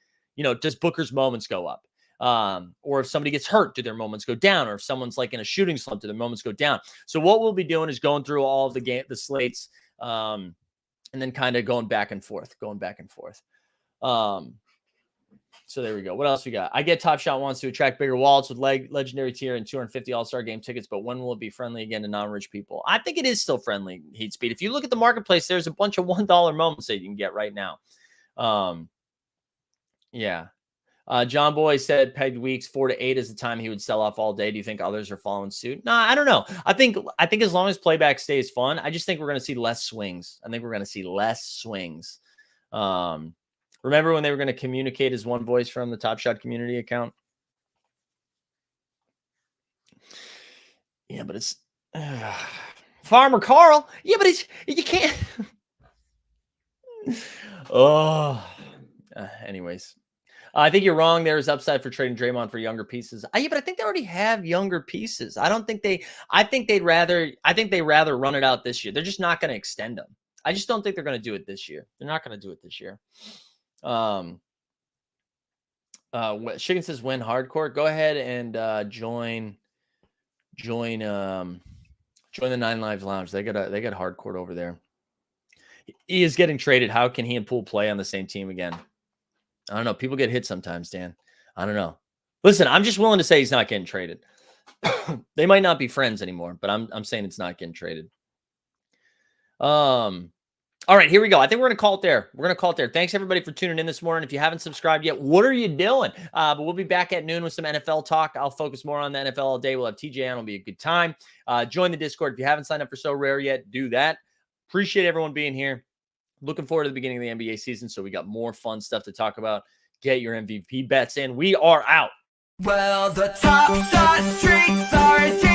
does Booker's moments go up? Or if somebody gets hurt, do their moments go down? Or if someone's like in a shooting slump, do their moments go down? So what we'll be doing is going through all of the slates, and then kind of going back and forth. So there we go. What else we got? I get Top Shot wants to attract bigger wallets with legendary tier and 250 All-Star game tickets, but when will it be friendly again to non-rich people? I think it is still friendly, Heat Speed. If you look at the marketplace, there's a bunch of $1 moments that you can get right now. Yeah. John Boy said pegged weeks 4 to 8 is the time he would sell off all day. Do you think others are following suit? No, I don't know. I think as long as playback stays fun, I just think we're going to see less swings. Remember when they were going to communicate as one voice from the Top Shot community account? Yeah, but it's Farmer Carl. Yeah, but you can't. Anyways, I think you're wrong. There's upside for trading Draymond for younger pieces. Yeah, but I think they already have younger pieces. I think they'd rather run it out this year. They're just not going to extend them. I just don't think they're going to do it this year. They're not going to do it this year. Chicken says win hardcore. Go ahead and join the 9 Lives Lounge. They got hardcore over there. He is getting traded. How can he and Poole play on the same team again? I don't know. People get hit sometimes, Dan. I don't know. Listen, I'm just willing to say he's not getting traded. They might not be friends anymore, but I'm saying it's not getting traded. All right, here we go. I think we're going to call it there. Thanks, everybody, for tuning in this morning. If you haven't subscribed yet, what are you doing? But we'll be back at noon with some NFL talk. I'll focus more on the NFL all day. We'll have TJ on. It'll be a good time. Join the Discord. If you haven't signed up for So Rare yet, do that. Appreciate everyone being here. Looking forward to the beginning of the NBA season, so we got more fun stuff to talk about. Get your MVP bets in. We are out. Well, the Top Shot streets are